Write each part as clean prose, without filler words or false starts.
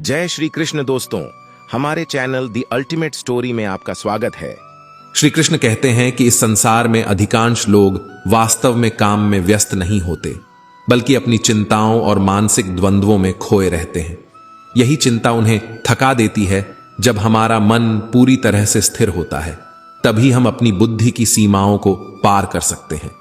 जय श्री कृष्ण दोस्तों, हमारे चैनल दी अल्टीमेट स्टोरी में आपका स्वागत है। श्री कृष्ण कहते हैं कि इस संसार में अधिकांश लोग वास्तव में काम में व्यस्त नहीं होते, बल्कि अपनी चिंताओं और मानसिक द्वंद्वों में खोए रहते हैं। यही चिंता उन्हें थका देती है। जब हमारा मन पूरी तरह से स्थिर होता है, तभी हम अपनी बुद्धि की सीमाओं को पार कर सकते हैं।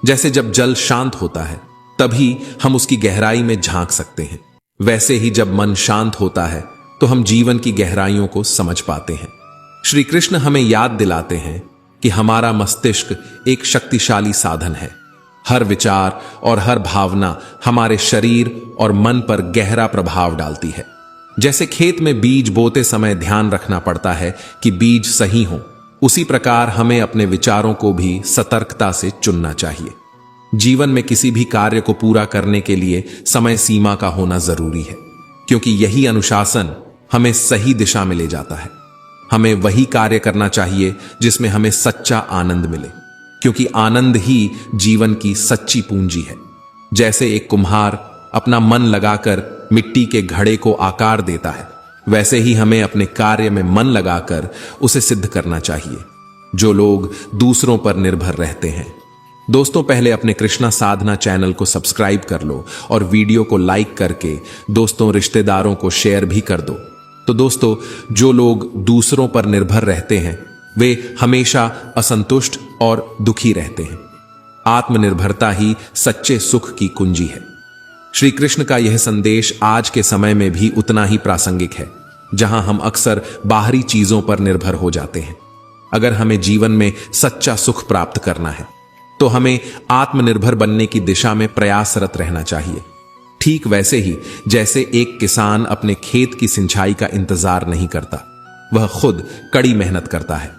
जैसे जब जल शांत होता है, तभी हम उसकी गहराई में झांक सकते हैं। वैसे ही जब मन शांत होता है, तो हम जीवन की गहराइयों को समझ पाते हैं। श्री कृष्ण हमें याद दिलाते हैं कि हमारा मस्तिष्क एक शक्तिशाली साधन है। हर विचार और हर भावना हमारे शरीर और मन पर गहरा प्रभाव डालती है। जैसे खेत में बीज बोते समय ध्यान रखना पड़ता है कि बीज सही हो, उसी प्रकार हमें अपने विचारों को भी सतर्कता से चुनना चाहिए। जीवन में किसी भी कार्य को पूरा करने के लिए समय सीमा का होना जरूरी है, क्योंकि यही अनुशासन हमें सही दिशा में ले जाता है। हमें वही कार्य करना चाहिए जिसमें हमें सच्चा आनंद मिले, क्योंकि आनंद ही जीवन की सच्ची पूंजी है। जैसे एक कुम्हार अपना मन लगाकर मिट्टी के घड़े को आकार देता है, वैसे ही हमें अपने कार्य में मन लगाकर उसे सिद्ध करना चाहिए। जो लोग दूसरों पर निर्भर रहते हैं, दोस्तों, पहले अपने कृष्णा साधना चैनल को सब्सक्राइब कर लो और वीडियो को लाइक करके दोस्तों रिश्तेदारों को शेयर भी कर दो। तो दोस्तों, जो लोग दूसरों पर निर्भर रहते हैं, वे हमेशा असंतुष्ट और दुखी रहते हैं। आत्मनिर्भरता ही सच्चे सुख की कुंजी है। श्री कृष्ण का यह संदेश आज के समय में भी उतना ही प्रासंगिक है, जहां हम अक्सर बाहरी चीजों पर निर्भर हो जाते हैं। अगर हमें जीवन में सच्चा सुख प्राप्त करना है, तो हमें आत्मनिर्भर बनने की दिशा में प्रयासरत रहना चाहिए। ठीक वैसे ही जैसे एक किसान अपने खेत की सिंचाई का इंतजार नहीं करता, वह खुद कड़ी मेहनत करता है।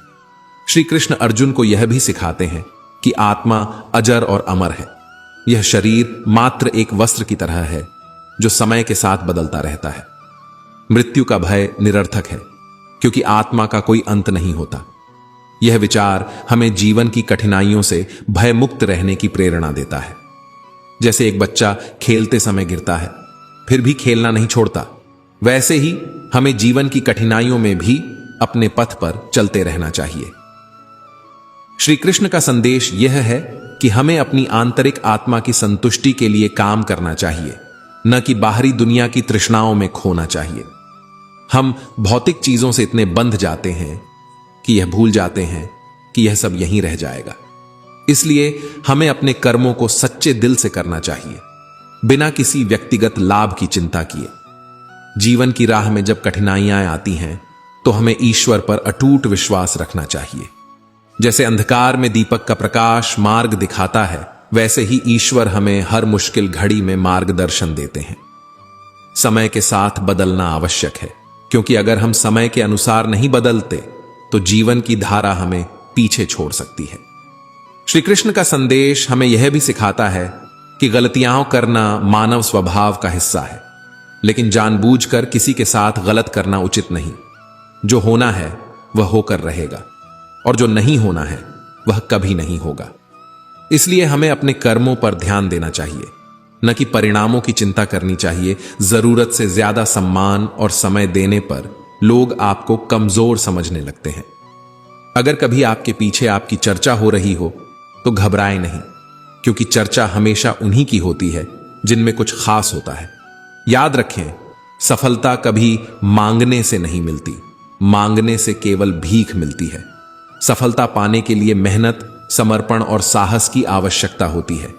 श्री कृष्ण अर्जुन को यह भी सिखाते हैं कि आत्मा अजर और अमर है। यह शरीर मात्र एक वस्त्र की तरह है, जो समय के साथ बदलता रहता है। मृत्यु का भय निरर्थक है, क्योंकि आत्मा का कोई अंत नहीं होता। यह विचार हमें जीवन की कठिनाइयों से भय मुक्त रहने की प्रेरणा देता है। जैसे एक बच्चा खेलते समय गिरता है, फिर भी खेलना नहीं छोड़ता, वैसे ही हमें जीवन की कठिनाइयों में भी अपने पथ पर चलते रहना चाहिए। श्री कृष्ण का संदेश यह है कि हमें अपनी आंतरिक आत्मा की संतुष्टि के लिए काम करना चाहिए, न कि बाहरी दुनिया की तृष्णाओं में खोना चाहिए। हम भौतिक चीजों से इतने बंध जाते हैं कि यह भूल जाते हैं कि यह सब यहीं रह जाएगा। इसलिए हमें अपने कर्मों को सच्चे दिल से करना चाहिए, बिना किसी व्यक्तिगत लाभ की चिंता किए। जीवन की राह में जब कठिनाइयां आती हैं, तो हमें ईश्वर पर अटूट विश्वास रखना चाहिए। जैसे अंधकार में दीपक का प्रकाश मार्ग दिखाता है, वैसे ही ईश्वर हमें हर मुश्किल घड़ी में मार्गदर्शन देते हैं। समय के साथ बदलना आवश्यक है, क्योंकि अगर हम समय के अनुसार नहीं बदलते, तो जीवन की धारा हमें पीछे छोड़ सकती है। श्री कृष्ण का संदेश हमें यह भी सिखाता है कि गलतियां करना मानव स्वभाव का हिस्सा है, लेकिन जानबूझकर किसी के साथ गलत करना उचित नहीं। जो होना है वह होकर रहेगा, और जो नहीं होना है वह कभी नहीं होगा। इसलिए हमें अपने कर्मों पर ध्यान देना चाहिए, न कि परिणामों की चिंता करनी चाहिए। जरूरत से ज्यादा सम्मान और समय देने पर लोग आपको कमजोर समझने लगते हैं। अगर कभी आपके पीछे आपकी चर्चा हो रही हो, तो घबराएं नहीं, क्योंकि चर्चा हमेशा उन्हीं की होती है जिनमें कुछ खास होता है। याद रखें, सफलता कभी मांगने से नहीं मिलती, मांगने से केवल भीख मिलती है। सफलता पाने के लिए मेहनत, समर्पण और साहस की आवश्यकता होती है।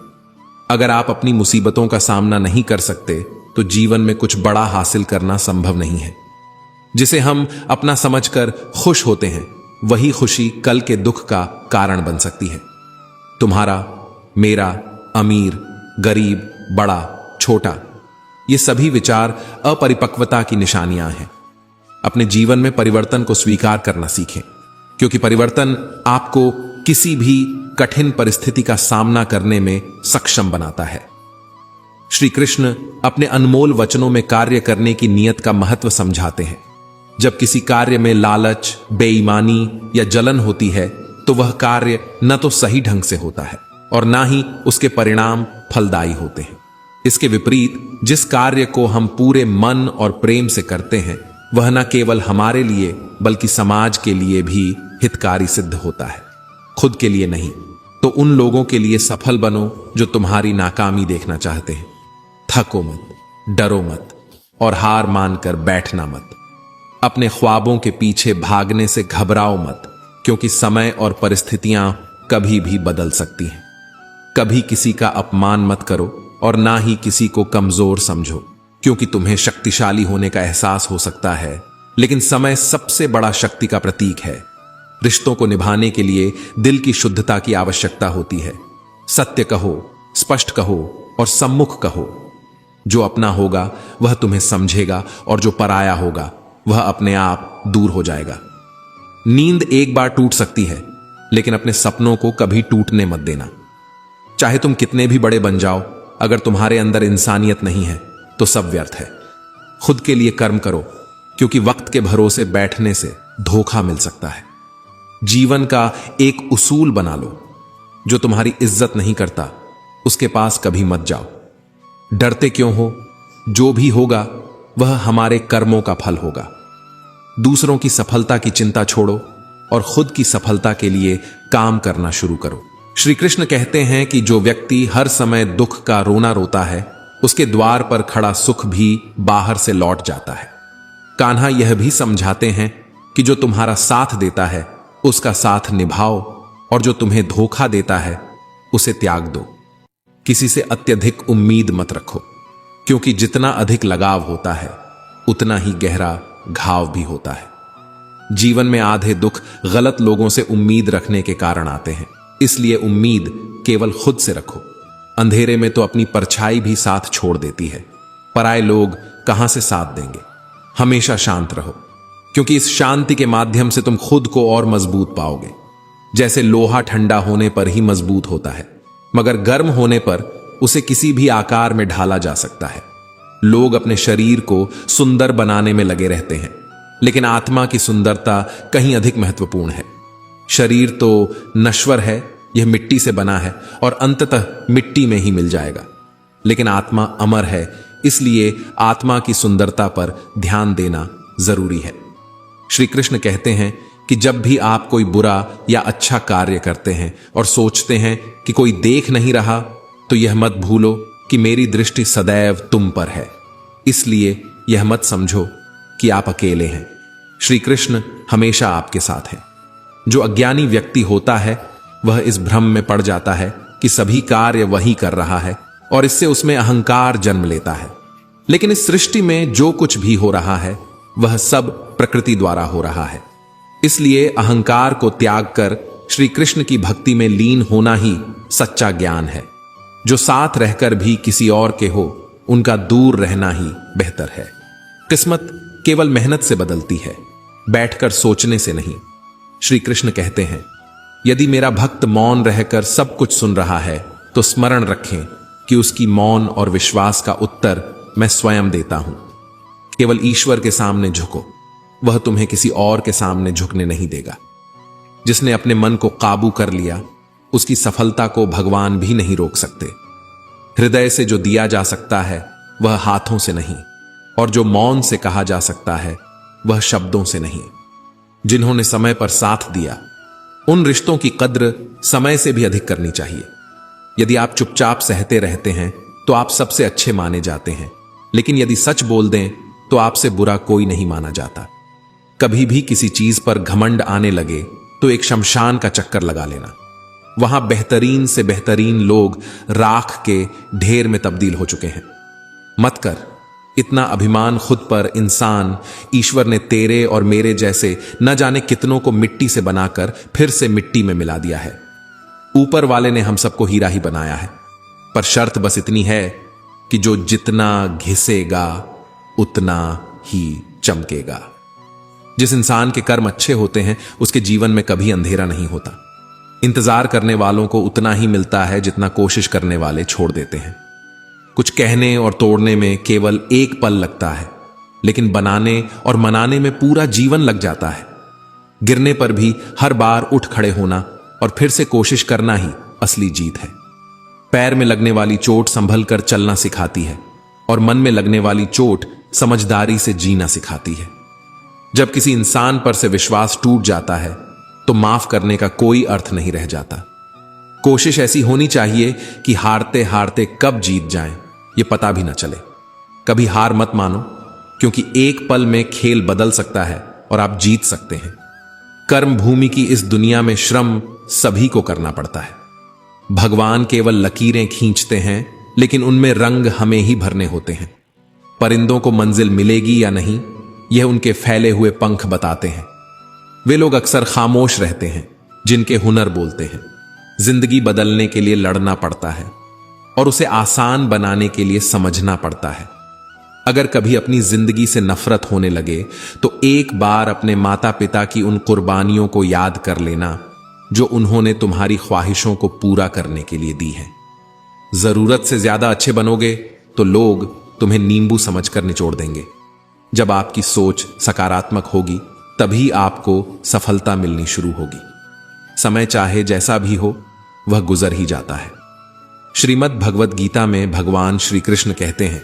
अगर आप अपनी मुसीबतों का सामना नहीं कर सकते, तो जीवन में कुछ बड़ा हासिल करना संभव नहीं है। जिसे हम अपना समझकर खुश होते हैं, वही खुशी कल के दुख का कारण बन सकती है। तुम्हारा, मेरा, अमीर, गरीब, बड़ा, छोटा, ये सभी विचार अपरिपक्वता की निशानियां हैं। अपने जीवन में परिवर्तन को स्वीकार करना सीखें, क्योंकि परिवर्तन आपको किसी भी कठिन परिस्थिति का सामना करने में सक्षम बनाता है। श्री कृष्ण अपने अनमोल वचनों में कार्य करने की नीयत का महत्व समझाते हैं। जब किसी कार्य में लालच, बेईमानी या जलन होती है, तो वह कार्य न तो सही ढंग से होता है और ना ही उसके परिणाम फलदायी होते हैं। इसके विपरीत जिस कार्य को हम पूरे मन और प्रेम से करते हैं वह न केवल हमारे लिए बल्कि समाज के लिए भी हितकारी सिद्ध होता है। खुद के लिए नहीं तो उन लोगों के लिए सफल बनो जो तुम्हारी नाकामी देखना चाहते हैं। थको मत, डरो मत और हार मानकर बैठना मत। अपने ख्वाबों के पीछे भागने से घबराओ मत, क्योंकि समय और परिस्थितियां कभी भी बदल सकती हैं। कभी किसी का अपमान मत करो और ना ही किसी को कमजोर समझो, क्योंकि तुम्हें शक्तिशाली होने का एहसास हो सकता है, लेकिन समय सबसे बड़ा शक्ति का प्रतीक है। रिश्तों को निभाने के लिए दिल की शुद्धता की आवश्यकता होती है। सत्य कहो, स्पष्ट कहो और सम्मुख कहो। जो अपना होगा वह तुम्हें समझेगा और जो पराया होगा वह अपने आप दूर हो जाएगा। नींद एक बार टूट सकती है, लेकिन अपने सपनों को कभी टूटने मत देना। चाहे तुम कितने भी बड़े बन जाओ, अगर तुम्हारे अंदर इंसानियत नहीं है तो सब व्यर्थ है। खुद के लिए कर्म करो, क्योंकि वक्त के भरोसे बैठने से धोखा मिल सकता है। जीवन का एक उसूल बना लो, जो तुम्हारी इज्जत नहीं करता उसके पास कभी मत जाओ। डरते क्यों हो? जो भी होगा वह हमारे कर्मों का फल होगा। दूसरों की सफलता की चिंता छोड़ो और खुद की सफलता के लिए काम करना शुरू करो। श्री कृष्ण कहते हैं कि जो व्यक्ति हर समय दुख का रोना रोता है, उसके द्वार पर खड़ा सुख भी बाहर से लौट जाता है। कान्हा यह भी समझाते हैं कि जो तुम्हारा साथ देता है उसका साथ निभाओ और जो तुम्हें धोखा देता है उसे त्याग दो। किसी से अत्यधिक उम्मीद मत रखो, क्योंकि जितना अधिक लगाव होता है उतना ही गहरा घाव भी होता है। जीवन में आधे दुख गलत लोगों से उम्मीद रखने के कारण आते हैं, इसलिए उम्मीद केवल खुद से रखो। अंधेरे में तो अपनी परछाई भी साथ छोड़ देती है, पराये लोग कहां से साथ देंगे। हमेशा शांत रहो, क्योंकि इस शांति के माध्यम से तुम खुद को और मजबूत पाओगे। जैसे लोहा ठंडा होने पर ही मजबूत होता है, मगर गर्म होने पर उसे किसी भी आकार में ढाला जा सकता है। लोग अपने शरीर को सुंदर बनाने में लगे रहते हैं, लेकिन आत्मा की सुंदरता कहीं अधिक महत्वपूर्ण है। शरीर तो नश्वर है, यह मिट्टी से बना है और अंततः मिट्टी में ही मिल जाएगा, लेकिन आत्मा अमर है, इसलिए आत्मा की सुंदरता पर ध्यान देना जरूरी है। श्री कृष्ण कहते हैं कि जब भी आप कोई बुरा या अच्छा कार्य करते हैं और सोचते हैं कि कोई देख नहीं रहा, तो यह मत भूलो कि मेरी दृष्टि सदैव तुम पर है। इसलिए यह मत समझो कि आप अकेले हैं। श्री कृष्ण हमेशा आपके साथ हैं। जो अज्ञानी व्यक्ति होता है वह इस भ्रम में पड़ जाता है कि सभी कार्य वही कर रहा है और इससे उसमें अहंकार जन्म लेता है। लेकिन इस सृष्टि में जो कुछ भी हो रहा है वह सब प्रकृति द्वारा हो रहा है। इसलिए अहंकार को त्याग कर श्री कृष्ण की भक्ति में लीन होना ही सच्चा ज्ञान है। जो साथ रहकर भी किसी और के हो, उनका दूर रहना ही बेहतर है। किस्मत केवल मेहनत से बदलती है, बैठकर सोचने से नहीं। श्री कृष्ण कहते हैं, यदि मेरा भक्त मौन रहकर सब कुछ सुन रहा है तो स्मरण रखें कि उसकी मौन और विश्वास का उत्तर मैं स्वयं देता हूं। केवल ईश्वर के सामने झुको, वह तुम्हें किसी और के सामने झुकने नहीं देगा। जिसने अपने मन को काबू कर लिया, उसकी सफलता को भगवान भी नहीं रोक सकते। हृदय से जो दिया जा सकता है वह हाथों से नहीं, और जो मौन से कहा जा सकता है वह शब्दों से नहीं। जिन्होंने समय पर साथ दिया, उन रिश्तों की कद्र समय से भी अधिक करनी चाहिए। यदि आप चुपचाप सहते रहते हैं तो आप सबसे अच्छे माने जाते हैं, लेकिन यदि सच बोल दें तो आपसे बुरा कोई नहीं माना जाता। कभी भी किसी चीज पर घमंड आने लगे तो एक शमशान का चक्कर लगा लेना। वहां बेहतरीन से बेहतरीन लोग राख के ढेर में तब्दील हो चुके हैं। मत कर इतना अभिमान खुद पर। इंसान, ईश्वर ने तेरे और मेरे जैसे न जाने कितनों को मिट्टी से बनाकर फिर से मिट्टी में मिला दिया है। ऊपर वाले ने हम सबको हीरा ही बनाया है, पर शर्त बस इतनी है कि जो जितना घिसेगा उतना ही चमकेगा। जिस इंसान के कर्म अच्छे होते हैं उसके जीवन में कभी अंधेरा नहीं होता। इंतजार करने वालों को उतना ही मिलता है जितना कोशिश करने वाले छोड़ देते हैं। कुछ कहने और तोड़ने में केवल एक पल लगता है, लेकिन बनाने और मनाने में पूरा जीवन लग जाता है। गिरने पर भी हर बार उठ खड़े होना और फिर से कोशिश करना ही असली जीत है। पैर में लगने वाली चोट संभल कर चलना सिखाती है और मन में लगने वाली चोट समझदारी से जीना सिखाती है। जब किसी इंसान पर से विश्वास टूट जाता है तो माफ करने का कोई अर्थ नहीं रह जाता। कोशिश ऐसी होनी चाहिए कि हारते हारते कब जीत जाएं ये पता भी न चले। कभी हार मत मानो, क्योंकि एक पल में खेल बदल सकता है और आप जीत सकते हैं। कर्म भूमि की इस दुनिया में श्रम सभी को करना पड़ता है। भगवान केवल लकीरें खींचते हैं, लेकिन उनमें रंग हमें ही भरने होते हैं। परिंदों को मंजिल मिलेगी या नहीं, यह उनके फैले हुए पंख बताते हैं। वे लोग अक्सर खामोश रहते हैं जिनके हुनर बोलते हैं। जिंदगी बदलने के लिए लड़ना पड़ता है और उसे आसान बनाने के लिए समझना पड़ता है। अगर कभी अपनी जिंदगी से नफरत होने लगे तो एक बार अपने माता पिता की उन कुर्बानियों को याद कर लेना जो उन्होंने तुम्हारी ख्वाहिशों को पूरा करने के लिए दी है। जरूरत से ज्यादा अच्छे बनोगे तो लोग तुम्हें नींबू समझकर निचोड़ देंगे। जब आपकी सोच सकारात्मक होगी तभी आपको सफलता मिलनी शुरू होगी। समय चाहे जैसा भी हो, वह गुजर ही जाता है। श्रीमद् भगवत गीता में भगवान श्री कृष्ण कहते हैं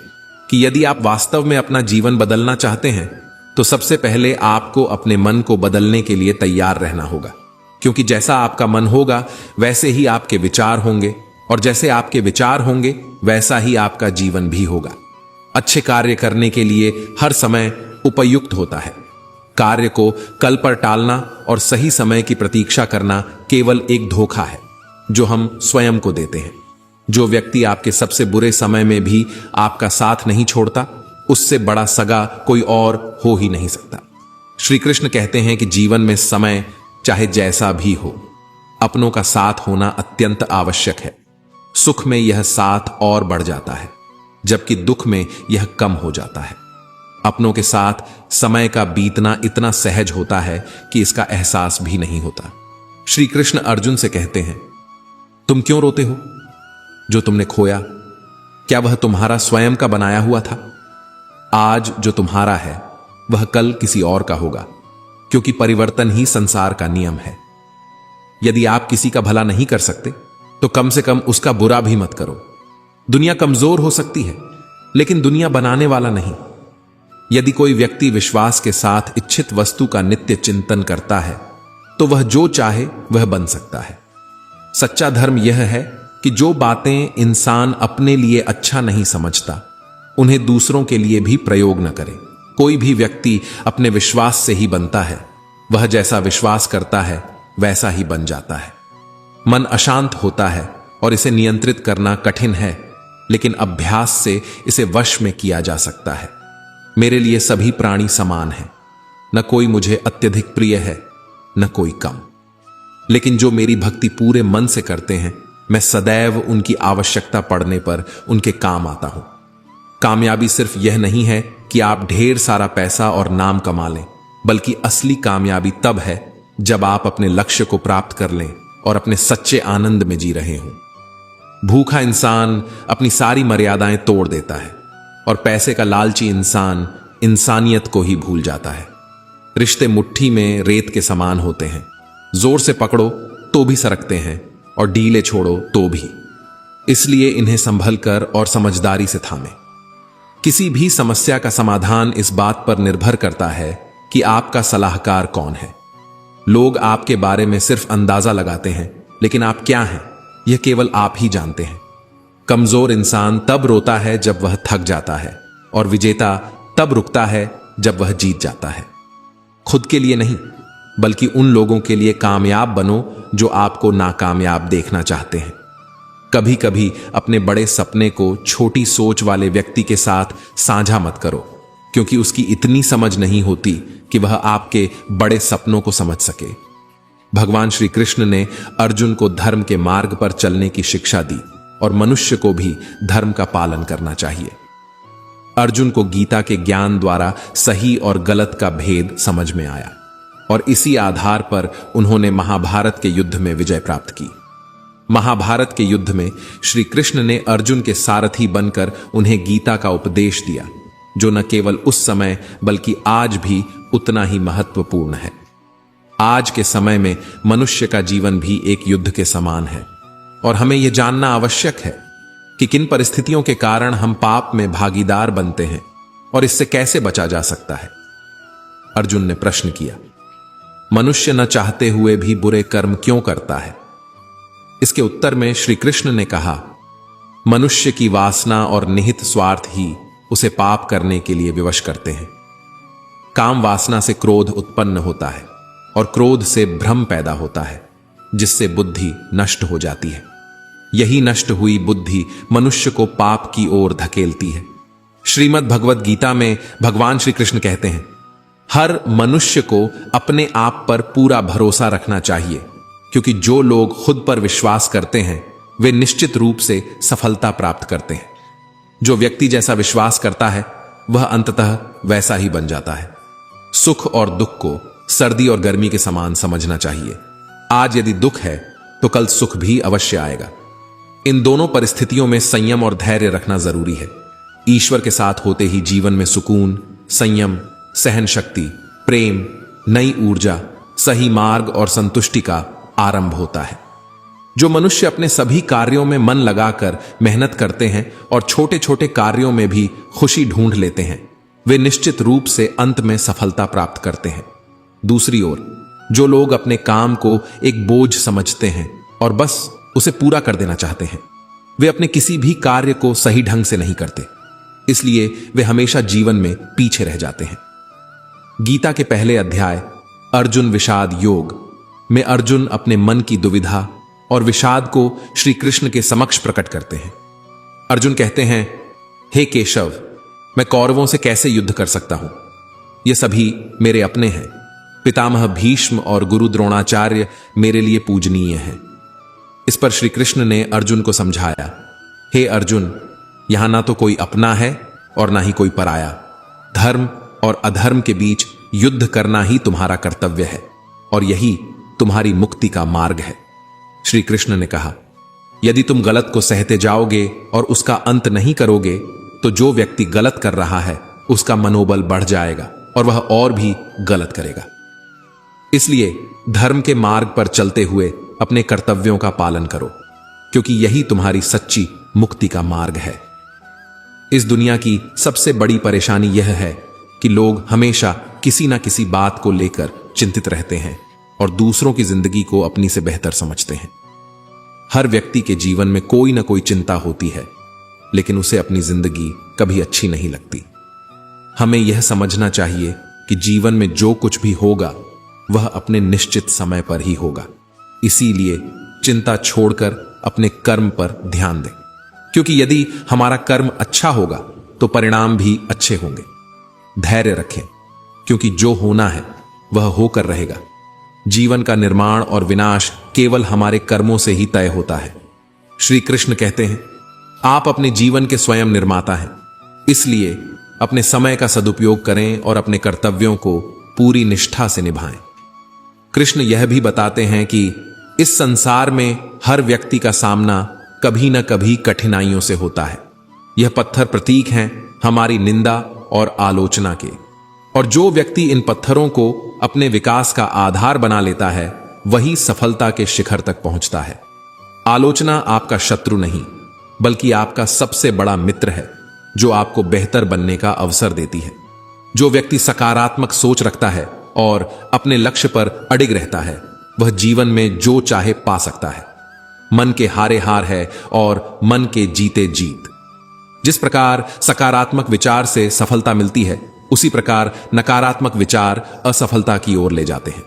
कि यदि आप वास्तव में अपना जीवन बदलना चाहते हैं तो सबसे पहले आपको अपने मन को बदलने के लिए तैयार रहना होगा, क्योंकि जैसा आपका मन होगा वैसे ही आपके विचार होंगे, और जैसे आपके विचार होंगे वैसा ही आपका जीवन भी होगा। अच्छे कार्य करने के लिए हर समय उपयुक्त होता है। कार्य को कल पर टालना और सही समय की प्रतीक्षा करना केवल एक धोखा है जो हम स्वयं को देते हैं। जो व्यक्ति आपके सबसे बुरे समय में भी आपका साथ नहीं छोड़ता, उससे बड़ा सगा कोई और हो ही नहीं सकता। श्री कृष्ण कहते हैं कि जीवन में समय चाहे जैसा भी हो, अपनों का साथ होना अत्यंत आवश्यक है। सुख में यह साथ और बढ़ जाता है, जबकि दुख में यह कम हो जाता है। अपनों के साथ समय का बीतना इतना सहज होता है कि इसका एहसास भी नहीं होता। श्री कृष्ण अर्जुन से कहते हैं, तुम क्यों रोते हो? जो तुमने खोया, क्या वह तुम्हारा स्वयं का बनाया हुआ था? आज जो तुम्हारा है वह कल किसी और का होगा, क्योंकि परिवर्तन ही संसार का नियम है। यदि आप किसी का भला नहीं कर सकते तो कम से कम उसका बुरा भी मत करो। दुनिया कमजोर हो सकती है, लेकिन दुनिया बनाने वाला नहीं। यदि कोई व्यक्ति विश्वास के साथ इच्छित वस्तु का नित्य चिंतन करता है तो वह जो चाहे वह बन सकता है। सच्चा धर्म यह है कि जो बातें इंसान अपने लिए अच्छा नहीं समझता, उन्हें दूसरों के लिए भी प्रयोग न करे। कोई भी व्यक्ति अपने विश्वास से ही बनता है। वह जैसा विश्वास करता है वैसा ही बन जाता है। मन अशांत होता है और इसे नियंत्रित करना कठिन है, लेकिन अभ्यास से इसे वश में किया जा सकता है। मेरे लिए सभी प्राणी समान हैं, न कोई मुझे अत्यधिक प्रिय है न कोई कम। लेकिन जो मेरी भक्ति पूरे मन से करते हैं, मैं सदैव उनकी आवश्यकता पड़ने पर उनके काम आता हूं। कामयाबी सिर्फ यह नहीं है कि आप ढेर सारा पैसा और नाम कमा लें, बल्कि असली कामयाबी तब है जब आप अपने लक्ष्य को प्राप्त कर लें और अपने सच्चे आनंद में जी रहे हों। भूखा इंसान अपनी सारी मर्यादाएं तोड़ देता है और पैसे का लालची इंसान इंसानियत को ही भूल जाता है। रिश्ते मुट्ठी में रेत के समान होते हैं, जोर से पकड़ो तो भी सरकते हैं और ढीले छोड़ो तो भी। इसलिए इन्हें संभल कर और समझदारी से थामें। किसी भी समस्या का समाधान इस बात पर निर्भर करता है कि आपका सलाहकार कौन है। लोग आपके बारे में सिर्फ अंदाजा लगाते हैं, लेकिन आप क्या हैं यह केवल आप ही जानते हैं। कमजोर इंसान तब रोता है जब वह थक जाता है, और विजेता तब रुकता है जब वह जीत जाता है। खुद के लिए नहीं, बल्कि उन लोगों के लिए कामयाब बनो जो आपको नाकामयाब देखना चाहते हैं। कभी कभी अपने बड़े सपने को छोटी सोच वाले व्यक्ति के साथ साझा मत करो, क्योंकि उसकी इतनी समझ नहीं होती कि वह आपके बड़े सपनों को समझ सके। भगवान श्री कृष्ण ने अर्जुन को धर्म के मार्ग पर चलने की शिक्षा दी, और मनुष्य को भी धर्म का पालन करना चाहिए। अर्जुन को गीता के ज्ञान द्वारा सही और गलत का भेद समझ में आया, और इसी आधार पर उन्होंने महाभारत के युद्ध में विजय प्राप्त की। महाभारत के युद्ध में श्री कृष्ण ने अर्जुन के सारथी बनकर उन्हें गीता का उपदेश दिया, जो न केवल उस समय बल्कि आज भी उतना ही महत्वपूर्ण है। आज के समय में मनुष्य का जीवन भी एक युद्ध के समान है। और हमें यह जानना आवश्यक है कि किन परिस्थितियों के कारण हम पाप में भागीदार बनते हैं और इससे कैसे बचा जा सकता है। अर्जुन ने प्रश्न किया, मनुष्य न चाहते हुए भी बुरे कर्म क्यों करता है? इसके उत्तर में श्री कृष्ण ने कहा, मनुष्य की वासना और निहित स्वार्थ ही उसे पाप करने के लिए विवश करते हैं। काम वासना से क्रोध उत्पन्न होता है और क्रोध से भ्रम पैदा होता है, जिससे बुद्धि नष्ट हो जाती है। यही नष्ट हुई बुद्धि मनुष्य को पाप की ओर धकेलती है। श्रीमद् भगवद गीता में भगवान श्री कृष्ण कहते हैं, हर मनुष्य को अपने आप पर पूरा भरोसा रखना चाहिए, क्योंकि जो लोग खुद पर विश्वास करते हैं वे निश्चित रूप से सफलता प्राप्त करते हैं। जो व्यक्ति जैसा विश्वास करता है वह अंततः वैसा ही बन जाता है। सुख और दुख को सर्दी और गर्मी के समान समझना चाहिए। आज यदि दुख है तो कल सुख भी अवश्य आएगा। इन दोनों परिस्थितियों में संयम और धैर्य रखना जरूरी है। ईश्वर के साथ होते ही जीवन में सुकून, संयम, सहन शक्ति, प्रेम, नई ऊर्जा, सही मार्ग और संतुष्टि का आरंभ होता है। जो मनुष्य अपने सभी कार्यों में मन लगाकर मेहनत करते हैं और छोटे छोटे कार्यों में भी खुशी ढूंढ लेते हैं, वे निश्चित रूप से अंत में सफलता प्राप्त करते हैं। दूसरी ओर जो लोग अपने काम को एक बोझ समझते हैं और बस उसे पूरा कर देना चाहते हैं, वे अपने किसी भी कार्य को सही ढंग से नहीं करते, इसलिए वे हमेशा जीवन में पीछे रह जाते हैं। गीता के पहले अध्याय अर्जुन विषाद योग में अर्जुन अपने मन की दुविधा और विषाद को श्री कृष्ण के समक्ष प्रकट करते हैं। अर्जुन कहते हैं, हे केशव, मैं कौरवों से कैसे युद्ध कर सकता हूं? ये सभी मेरे अपने हैं। पितामह भीष्म और गुरु द्रोणाचार्य मेरे लिए पूजनीय हैं। इस पर श्री कृष्ण ने अर्जुन को समझाया, हे अर्जुन, यहां ना तो कोई अपना है और ना ही कोई पराया। धर्म और अधर्म के बीच युद्ध करना ही तुम्हारा कर्तव्य है और यही तुम्हारी मुक्ति का मार्ग है। श्री कृष्ण ने कहा, यदि तुम गलत को सहते जाओगे और उसका अंत नहीं करोगे तो जो व्यक्ति गलत कर रहा है उसका मनोबल बढ़ जाएगा और वह और भी गलत करेगा। इसलिए धर्म के मार्ग पर चलते हुए अपने कर्तव्यों का पालन करो, क्योंकि यही तुम्हारी सच्ची मुक्ति का मार्ग है। इस दुनिया की सबसे बड़ी परेशानी यह है कि लोग हमेशा किसी ना किसी बात को लेकर चिंतित रहते हैं और दूसरों की जिंदगी को अपनी से बेहतर समझते हैं। हर व्यक्ति के जीवन में कोई ना कोई चिंता होती है, लेकिन उसे अपनी जिंदगी कभी अच्छी नहीं लगती। हमें यह समझना चाहिए कि जीवन में जो कुछ भी होगा वह अपने निश्चित समय पर ही होगा। इसीलिए चिंता छोड़कर अपने कर्म पर ध्यान दें, क्योंकि यदि हमारा कर्म अच्छा होगा तो परिणाम भी अच्छे होंगे। धैर्य रखें, क्योंकि जो होना है वह होकर रहेगा। जीवन का निर्माण और विनाश केवल हमारे कर्मों से ही तय होता है। श्री कृष्ण कहते हैं, आप अपने जीवन के स्वयं निर्माता हैं, इसलिए अपने समय का सदुपयोग करें और अपने कर्तव्यों को पूरी निष्ठा से निभाएं। कृष्ण यह भी बताते हैं कि इस संसार में हर व्यक्ति का सामना कभी न कभी कठिनाइयों से होता है। यह पत्थर प्रतीक हैं हमारी निंदा और आलोचना के, और जो व्यक्ति इन पत्थरों को अपने विकास का आधार बना लेता है वही सफलता के शिखर तक पहुंचता है। आलोचना आपका शत्रु नहीं, बल्कि आपका सबसे बड़ा मित्र है, जो आपको बेहतर बनने का अवसर देती है। जो व्यक्ति सकारात्मक सोच रखता है और अपने लक्ष्य पर अडिग रहता है, वह जीवन में जो चाहे पा सकता है। मन के हारे हार है और मन के जीते जीत। जिस प्रकार सकारात्मक विचार से सफलता मिलती है, उसी प्रकार नकारात्मक विचार असफलता की ओर ले जाते हैं।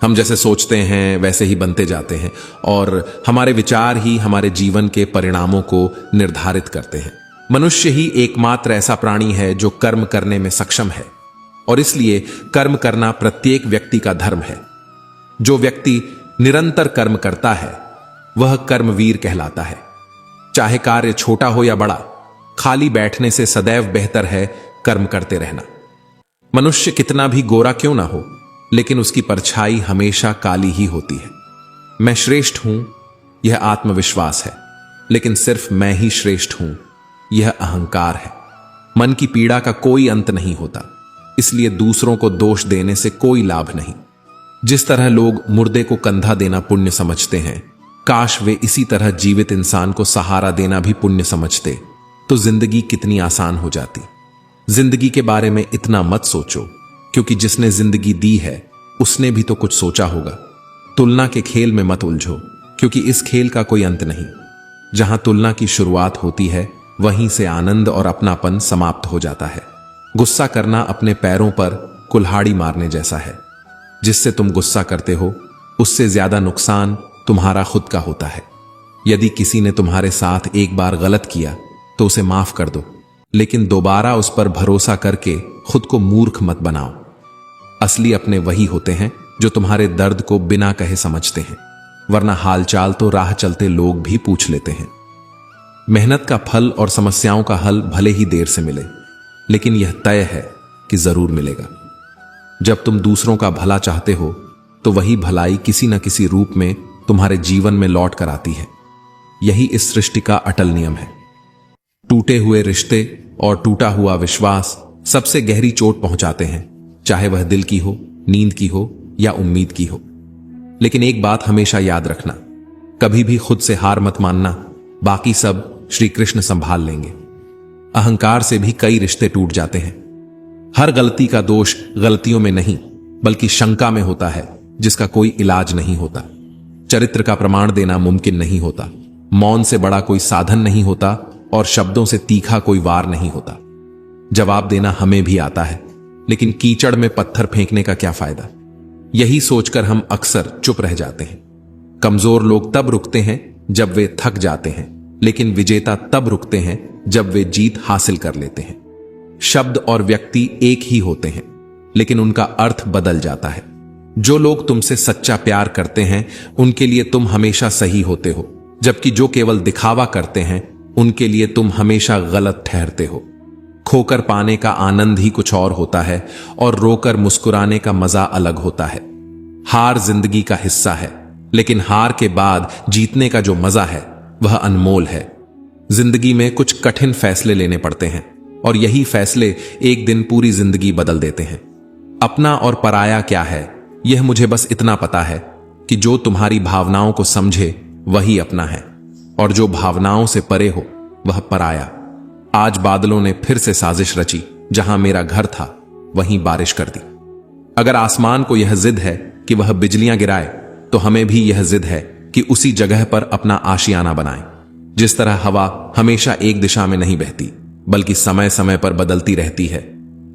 हम जैसे सोचते हैं वैसे ही बनते जाते हैं और हमारे विचार ही हमारे जीवन के परिणामों को निर्धारित करते हैं। मनुष्य ही एकमात्र ऐसा प्राणी है जो कर्म करने में सक्षम है, और इसलिए कर्म करना प्रत्येक व्यक्ति का धर्म है। जो व्यक्ति निरंतर कर्म करता है वह कर्मवीर कहलाता है। चाहे कार्य छोटा हो या बड़ा, खाली बैठने से सदैव बेहतर है कर्म करते रहना। मनुष्य कितना भी गोरा क्यों ना हो, लेकिन उसकी परछाई हमेशा काली ही होती है। मैं श्रेष्ठ हूं, यह आत्मविश्वास है, लेकिन सिर्फ मैं ही श्रेष्ठ हूं, यह अहंकार है। मन की पीड़ा का कोई अंत नहीं होता, इसलिए दूसरों को दोष देने से कोई लाभ नहीं। जिस तरह लोग मुर्दे को कंधा देना पुण्य समझते हैं, काश वे इसी तरह जीवित इंसान को सहारा देना भी पुण्य समझते तो जिंदगी कितनी आसान हो जाती। जिंदगी के बारे में इतना मत सोचो, क्योंकि जिसने जिंदगी दी है उसने भी तो कुछ सोचा होगा। तुलना के खेल में मत उलझो, क्योंकि इस खेल का कोई अंत नहीं। जहां तुलना की शुरुआत होती है वहीं से आनंद और अपनापन समाप्त हो जाता है। गुस्सा करना अपने पैरों पर कुल्हाड़ी मारने जैसा है। जिससे तुम गुस्सा करते हो उससे ज्यादा नुकसान तुम्हारा खुद का होता है। यदि किसी ने तुम्हारे साथ एक बार गलत किया तो उसे माफ कर दो, लेकिन दोबारा उस पर भरोसा करके खुद को मूर्ख मत बनाओ। असली अपने वही होते हैं जो तुम्हारे दर्द को बिना कहे समझते हैं, वरना हालचाल तो राह चलते लोग भी पूछ लेते हैं। मेहनत का फल और समस्याओं का हल भले ही देर से मिले, लेकिन यह तय है कि जरूर मिलेगा। जब तुम दूसरों का भला चाहते हो तो वही भलाई किसी न किसी रूप में तुम्हारे जीवन में लौट कर आती है। यही इस सृष्टि का अटल नियम है। टूटे हुए रिश्ते और टूटा हुआ विश्वास सबसे गहरी चोट पहुंचाते हैं, चाहे वह दिल की हो, नींद की हो या उम्मीद की हो। लेकिन एक बात हमेशा याद रखना, कभी भी खुद से हार मत मानना। बाकी सब श्री कृष्ण संभाल लेंगे। अहंकार से भी कई रिश्ते टूट जाते हैं। हर गलती का दोष गलतियों में नहीं बल्कि शंका में होता है, जिसका कोई इलाज नहीं होता। चरित्र का प्रमाण देना मुमकिन नहीं होता। मौन से बड़ा कोई साधन नहीं होता और शब्दों से तीखा कोई वार नहीं होता। जवाब देना हमें भी आता है, लेकिन कीचड़ में पत्थर फेंकने का क्या फायदा। यही सोचकर हम अक्सर चुप रह जाते हैं। कमजोर लोग तब रुकते हैं जब वे थक जाते हैं, लेकिन विजेता तब रुकते हैं जब वे जीत हासिल कर लेते हैं। शब्द और व्यक्ति एक ही होते हैं, लेकिन उनका अर्थ बदल जाता है। जो लोग तुमसे सच्चा प्यार करते हैं उनके लिए तुम हमेशा सही होते हो, जबकि जो केवल दिखावा करते हैं उनके लिए तुम हमेशा गलत ठहरते हो। खोकर पाने का आनंद ही कुछ और होता है और रोकर मुस्कुराने का मजा अलग होता है। हार जिंदगी का हिस्सा है, लेकिन हार के बाद जीतने का जो मजा है वह अनमोल है। जिंदगी में कुछ कठिन फैसले लेने पड़ते हैं और यही फैसले एक दिन पूरी जिंदगी बदल देते हैं। अपना और पराया क्या है, यह मुझे बस इतना पता है कि जो तुम्हारी भावनाओं को समझे वही अपना है, और जो भावनाओं से परे हो वह पराया। आज बादलों ने फिर से साजिश रची, जहां मेरा घर था वहीं बारिश कर दी। अगर आसमान को यह जिद है कि वह बिजलियां गिराए, तो हमें भी यह जिद है कि उसी जगह पर अपना आशियाना बनाएं। जिस तरह हवा हमेशा एक दिशा में नहीं बहती बल्कि समय समय पर बदलती रहती है,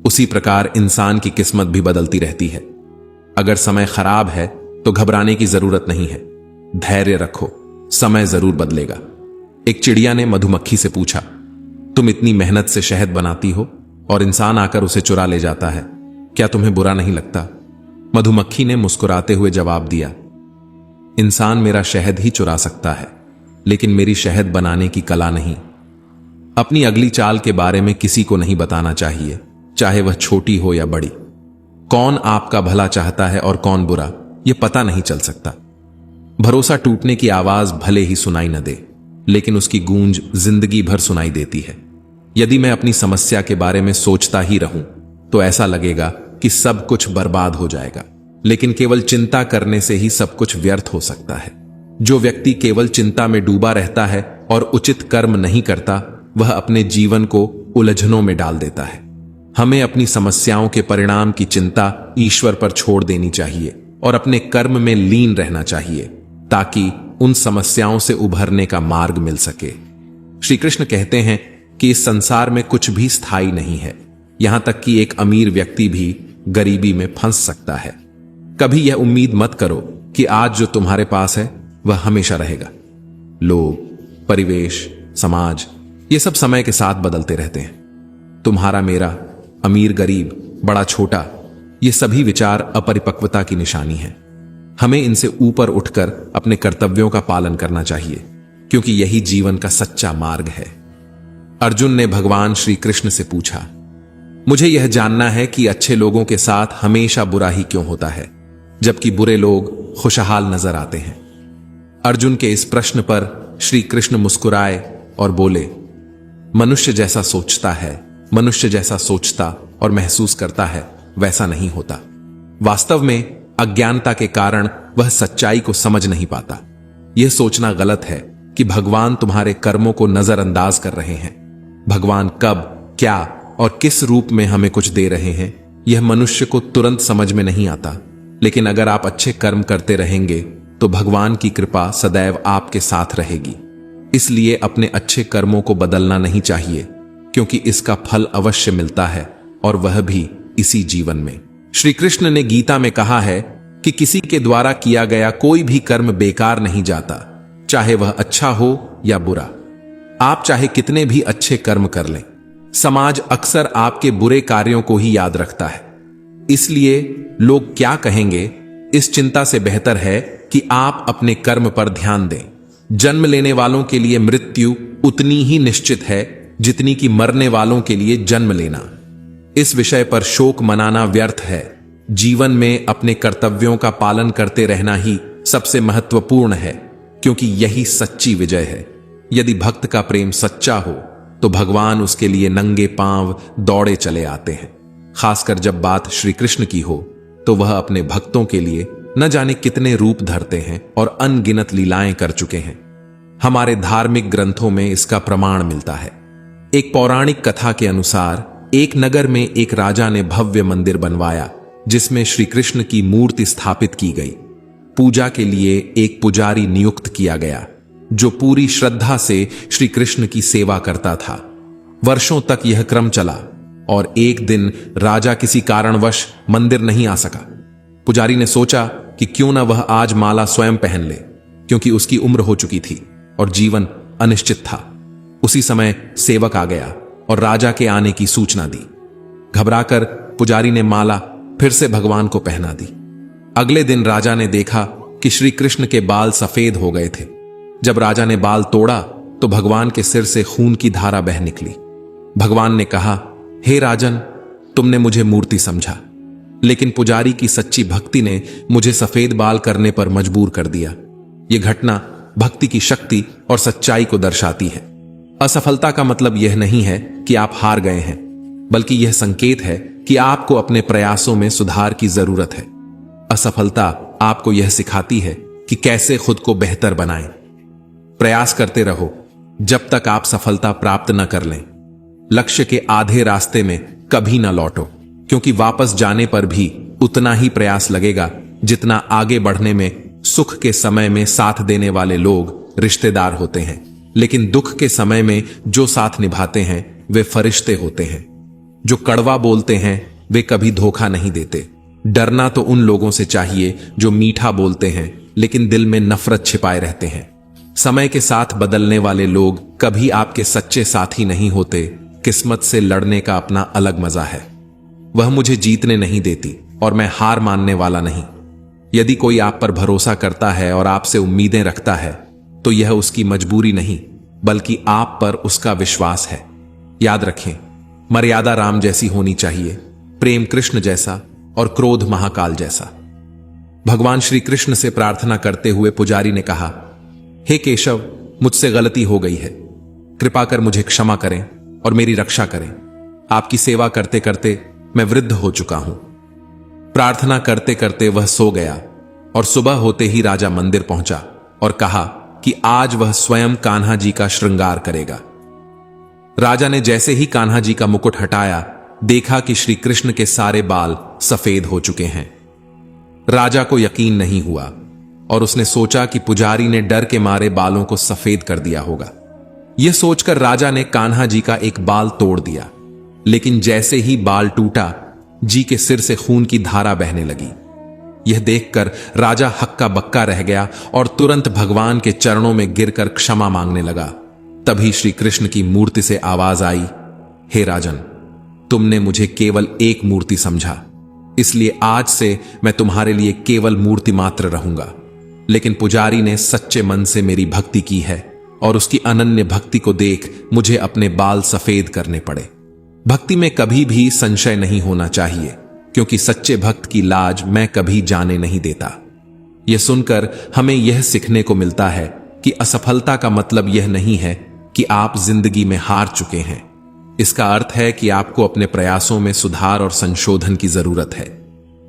उसी प्रकार इंसान की किस्मत भी बदलती रहती है। अगर समय खराब है तो घबराने की जरूरत नहीं है। धैर्य रखो, समय जरूर बदलेगा। एक चिड़िया ने मधुमक्खी से पूछा, तुम इतनी मेहनत से शहद बनाती हो और इंसान आकर उसे चुरा ले जाता है, क्या तुम्हें बुरा नहीं लगता? मधुमक्खी ने मुस्कुराते हुए जवाब दिया, इंसान मेरा शहद ही चुरा सकता है, लेकिन मेरी शहद बनाने की कला नहीं। अपनी अगली चाल के बारे में किसी को नहीं बताना चाहिए, चाहे वह छोटी हो या बड़ी। कौन आपका भला चाहता है और कौन बुरा, यह पता नहीं चल सकता। भरोसा टूटने की आवाज भले ही सुनाई न दे, लेकिन उसकी गूंज जिंदगी भर सुनाई देती है। यदि मैं अपनी समस्या के बारे में सोचता ही रहूं तो ऐसा लगेगा कि सब कुछ बर्बाद हो जाएगा, लेकिन केवल चिंता करने से ही सब कुछ व्यर्थ हो सकता है। जो व्यक्ति केवल चिंता में डूबा रहता है और उचित कर्म नहीं करता, वह अपने जीवन को उलझनों में डाल देता है। हमें अपनी समस्याओं के परिणाम की चिंता ईश्वर पर छोड़ देनी चाहिए और अपने कर्म में लीन रहना चाहिए, ताकि उन समस्याओं से उभरने का मार्ग मिल सके। श्री कृष्ण कहते हैं कि इस संसार में कुछ भी स्थायी नहीं है, यहां तक कि एक अमीर व्यक्ति भी गरीबी में फंस सकता है। कभी यह उम्मीद मत करो कि आज जो तुम्हारे पास है वह हमेशा रहेगा। लोग, परिवेश, समाज, ये सब समय के साथ बदलते रहते हैं। तुम्हारा, मेरा, अमीर गरीब, बड़ा छोटा, ये सभी विचार अपरिपक्वता की निशानी है। हमें इनसे ऊपर उठकर अपने कर्तव्यों का पालन करना चाहिए, क्योंकि यही जीवन का सच्चा मार्ग है। अर्जुन ने भगवान श्री कृष्ण से पूछा, मुझे यह जानना है कि अच्छे लोगों के साथ हमेशा बुरा ही क्यों होता है, जबकि बुरे लोग खुशहाल नजर आते हैं। अर्जुन के इस प्रश्न पर श्री कृष्ण मुस्कुराए और बोले, मनुष्य जैसा सोचता है, मनुष्य जैसा सोचता और महसूस करता है वैसा नहीं होता। वास्तव में अज्ञानता के कारण वह सच्चाई को समझ नहीं पाता। यह सोचना गलत है कि भगवान तुम्हारे कर्मों को नजरअंदाज कर रहे हैं। भगवान कब, क्या और किस रूप में हमें कुछ दे रहे हैं, यह मनुष्य को तुरंत समझ में नहीं आता। लेकिन अगर आप अच्छे कर्म करते रहेंगे तो भगवान की कृपा सदैव आपके साथ रहेगी। इसलिए अपने अच्छे कर्मों को बदलना नहीं चाहिए, क्योंकि इसका फल अवश्य मिलता है, और वह भी इसी जीवन में। श्री कृष्ण ने गीता में कहा है कि किसी के द्वारा किया गया कोई भी कर्म बेकार नहीं जाता, चाहे वह अच्छा हो या बुरा। आप चाहे कितने भी अच्छे कर्म कर लें, समाज अक्सर आपके बुरे कार्यों को ही याद रखता है। इसलिए लोग क्या कहेंगे, इस चिंता से बेहतर है कि आप अपने कर्म पर ध्यान दें। जन्म लेने वालों के लिए मृत्यु उतनी ही निश्चित है जितनी कि मरने वालों के लिए जन्म लेना। इस विषय पर शोक मनाना व्यर्थ है। जीवन में अपने कर्तव्यों का पालन करते रहना ही सबसे महत्वपूर्ण है, क्योंकि यही सच्ची विजय है। यदि भक्त का प्रेम सच्चा हो तो भगवान उसके लिए नंगे पांव दौड़े चले आते हैं। खासकर जब बात श्री कृष्ण की हो तो वह अपने भक्तों के लिए न जाने कितने रूप धरते हैं और अनगिनत लीलाएं कर चुके हैं। हमारे धार्मिक ग्रंथों में इसका प्रमाण मिलता है। एक पौराणिक कथा के अनुसार एक नगर में एक राजा ने भव्य मंदिर बनवाया, जिसमें श्री कृष्ण की मूर्ति स्थापित की गई। पूजा के लिए एक पुजारी नियुक्त किया गया, जो पूरी श्रद्धा से श्री कृष्ण की सेवा करता था। वर्षों तक यह क्रम चला और एक दिन राजा किसी कारणवश मंदिर नहीं आ सका। पुजारी ने सोचा कि क्यों ना वह आज माला स्वयं पहन ले, क्योंकि उसकी उम्र हो चुकी थी और जीवन अनिश्चित था। उसी समय सेवक आ गया और राजा के आने की सूचना दी। घबराकर पुजारी ने माला फिर से भगवान को पहना दी। अगले दिन राजा ने देखा कि श्री कृष्ण के बाल सफेद हो गए थे। जब राजा ने बाल तोड़ा तो भगवान के सिर से खून की धारा बह निकली। भगवान ने कहा, हे राजन, तुमने मुझे मूर्ति समझा, लेकिन पुजारी की सच्ची भक्ति ने मुझे सफेद बाल करने पर मजबूर कर दिया। यह घटना भक्ति की शक्ति और सच्चाई को दर्शाती है। असफलता का मतलब यह नहीं है कि आप हार गए हैं, बल्कि यह संकेत है कि आपको अपने प्रयासों में सुधार की जरूरत है। असफलता आपको यह सिखाती है कि कैसे खुद को बेहतर बनाएं। प्रयास करते रहो जब तक आप सफलता प्राप्त न कर लें। लक्ष्य के आधे रास्ते में कभी न लौटो, क्योंकि वापस जाने पर भी उतना ही प्रयास लगेगा जितना आगे बढ़ने में। सुख के समय में साथ देने वाले लोग रिश्तेदार होते हैं, लेकिन दुख के समय में जो साथ निभाते हैं वे फरिश्ते होते हैं। जो कड़वा बोलते हैं वे कभी धोखा नहीं देते। डरना तो उन लोगों से चाहिए जो मीठा बोलते हैं लेकिन दिल में नफरत छिपाए रहते हैं। समय के साथ बदलने वाले लोग कभी आपके सच्चे साथी नहीं होते। किस्मत से लड़ने का अपना अलग मजा है। वह मुझे जीतने नहीं देती और मैं हार मानने वाला नहीं। यदि कोई आप पर भरोसा करता है और आपसे उम्मीदें रखता है तो यह उसकी मजबूरी नहीं, बल्कि आप पर उसका विश्वास है। याद रखें, मर्यादा राम जैसी होनी चाहिए, प्रेम कृष्ण जैसा और क्रोध महाकाल जैसा। भगवान श्री कृष्ण से प्रार्थना करते हुए पुजारी ने कहा, हे केशव, मुझसे गलती हो गई है। कृपा कर मुझे क्षमा करें और मेरी रक्षा करें। आपकी सेवा करते करते मैं वृद्ध हो चुका हूं। प्रार्थना करते करते वह सो गया और सुबह होते ही राजा मंदिर पहुंचा और कहा कि आज वह स्वयं कान्हा जी का श्रृंगार करेगा। राजा ने जैसे ही कान्हा जी का मुकुट हटाया, देखा कि श्री कृष्ण के सारे बाल सफेद हो चुके हैं। राजा को यकीन नहीं हुआ और उसने सोचा कि पुजारी ने डर के मारे बालों को सफेद कर दिया होगा। यह सोचकर राजा ने कान्हा जी का एक बाल तोड़ दिया, लेकिन जैसे ही बाल टूटा, जी के सिर से खून की धारा बहने लगी। यह देखकर राजा हक्का बक्का रह गया और तुरंत भगवान के चरणों में गिरकर क्षमा मांगने लगा। तभी श्री कृष्ण की मूर्ति से आवाज आई, हे राजन, तुमने मुझे केवल एक मूर्ति समझा, इसलिए आज से मैं तुम्हारे लिए केवल मूर्ति मात्र रहूंगा। लेकिन पुजारी ने सच्चे मन से मेरी भक्ति की है और उसकी अनन्य भक्ति को देख मुझे अपने बाल सफेद करने पड़े। भक्ति में कभी भी संशय नहीं होना चाहिए, क्योंकि सच्चे भक्त की लाज मैं कभी जाने नहीं देता। यह सुनकर हमें यह सीखने को मिलता है कि असफलता का मतलब यह नहीं है कि आप जिंदगी में हार चुके हैं। इसका अर्थ है कि आपको अपने प्रयासों में सुधार और संशोधन की जरूरत है।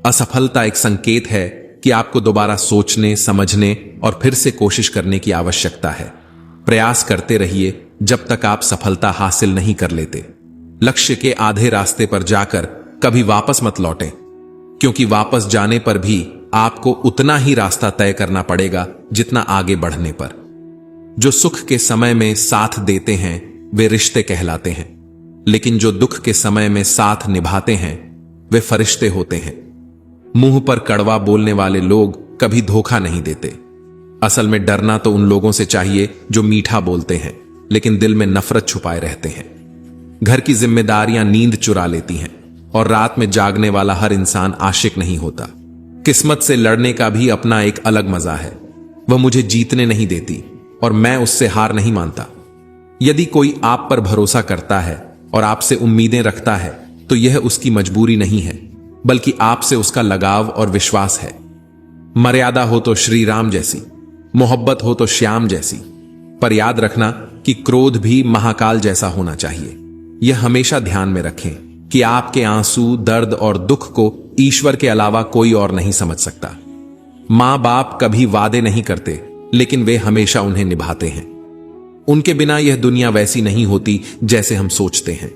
असफलता एक संकेत है कि आपको दोबारा सोचने, समझने और फिर से कोशिश करने की आवश्यकता है। प्रयास करते रहिए जब तक आप सफलता हासिल नहीं कर लेते। लक्ष्य के आधे रास्ते पर जाकर कभी वापस मत लौटें, क्योंकि वापस जाने पर भी आपको उतना ही रास्ता तय करना पड़ेगा जितना आगे बढ़ने पर। जो सुख के समय में साथ देते हैं वे रिश्ते कहलाते हैं, लेकिन जो दुख के समय में साथ निभाते हैं वे फरिश्ते होते हैं। मुंह पर कड़वा बोलने वाले लोग कभी धोखा नहीं देते। असल में डरना तो उन लोगों से चाहिए जो मीठा बोलते हैं लेकिन दिल में नफरत छुपाए रहते हैं। घर की जिम्मेदारियां नींद चुरा लेती हैं और रात में जागने वाला हर इंसान आशिक नहीं होता। किस्मत से लड़ने का भी अपना एक अलग मजा है। वह मुझे जीतने नहीं देती और मैं उससे हार नहीं मानता। यदि कोई आप पर भरोसा करता है और आपसे उम्मीदें रखता है तो यह उसकी मजबूरी नहीं है, बल्कि आपसे उसका लगाव और विश्वास है। मर्यादा हो तो श्री राम जैसी, मोहब्बत हो तो श्याम जैसी, पर याद रखना कि क्रोध भी महाकाल जैसा होना चाहिए। यह हमेशा ध्यान में रखें कि आपके आंसू, दर्द और दुख को ईश्वर के अलावा कोई और नहीं समझ सकता। मां बाप कभी वादे नहीं करते, लेकिन वे हमेशा उन्हें निभाते हैं। उनके बिना यह दुनिया वैसी नहीं होती जैसे हम सोचते हैं।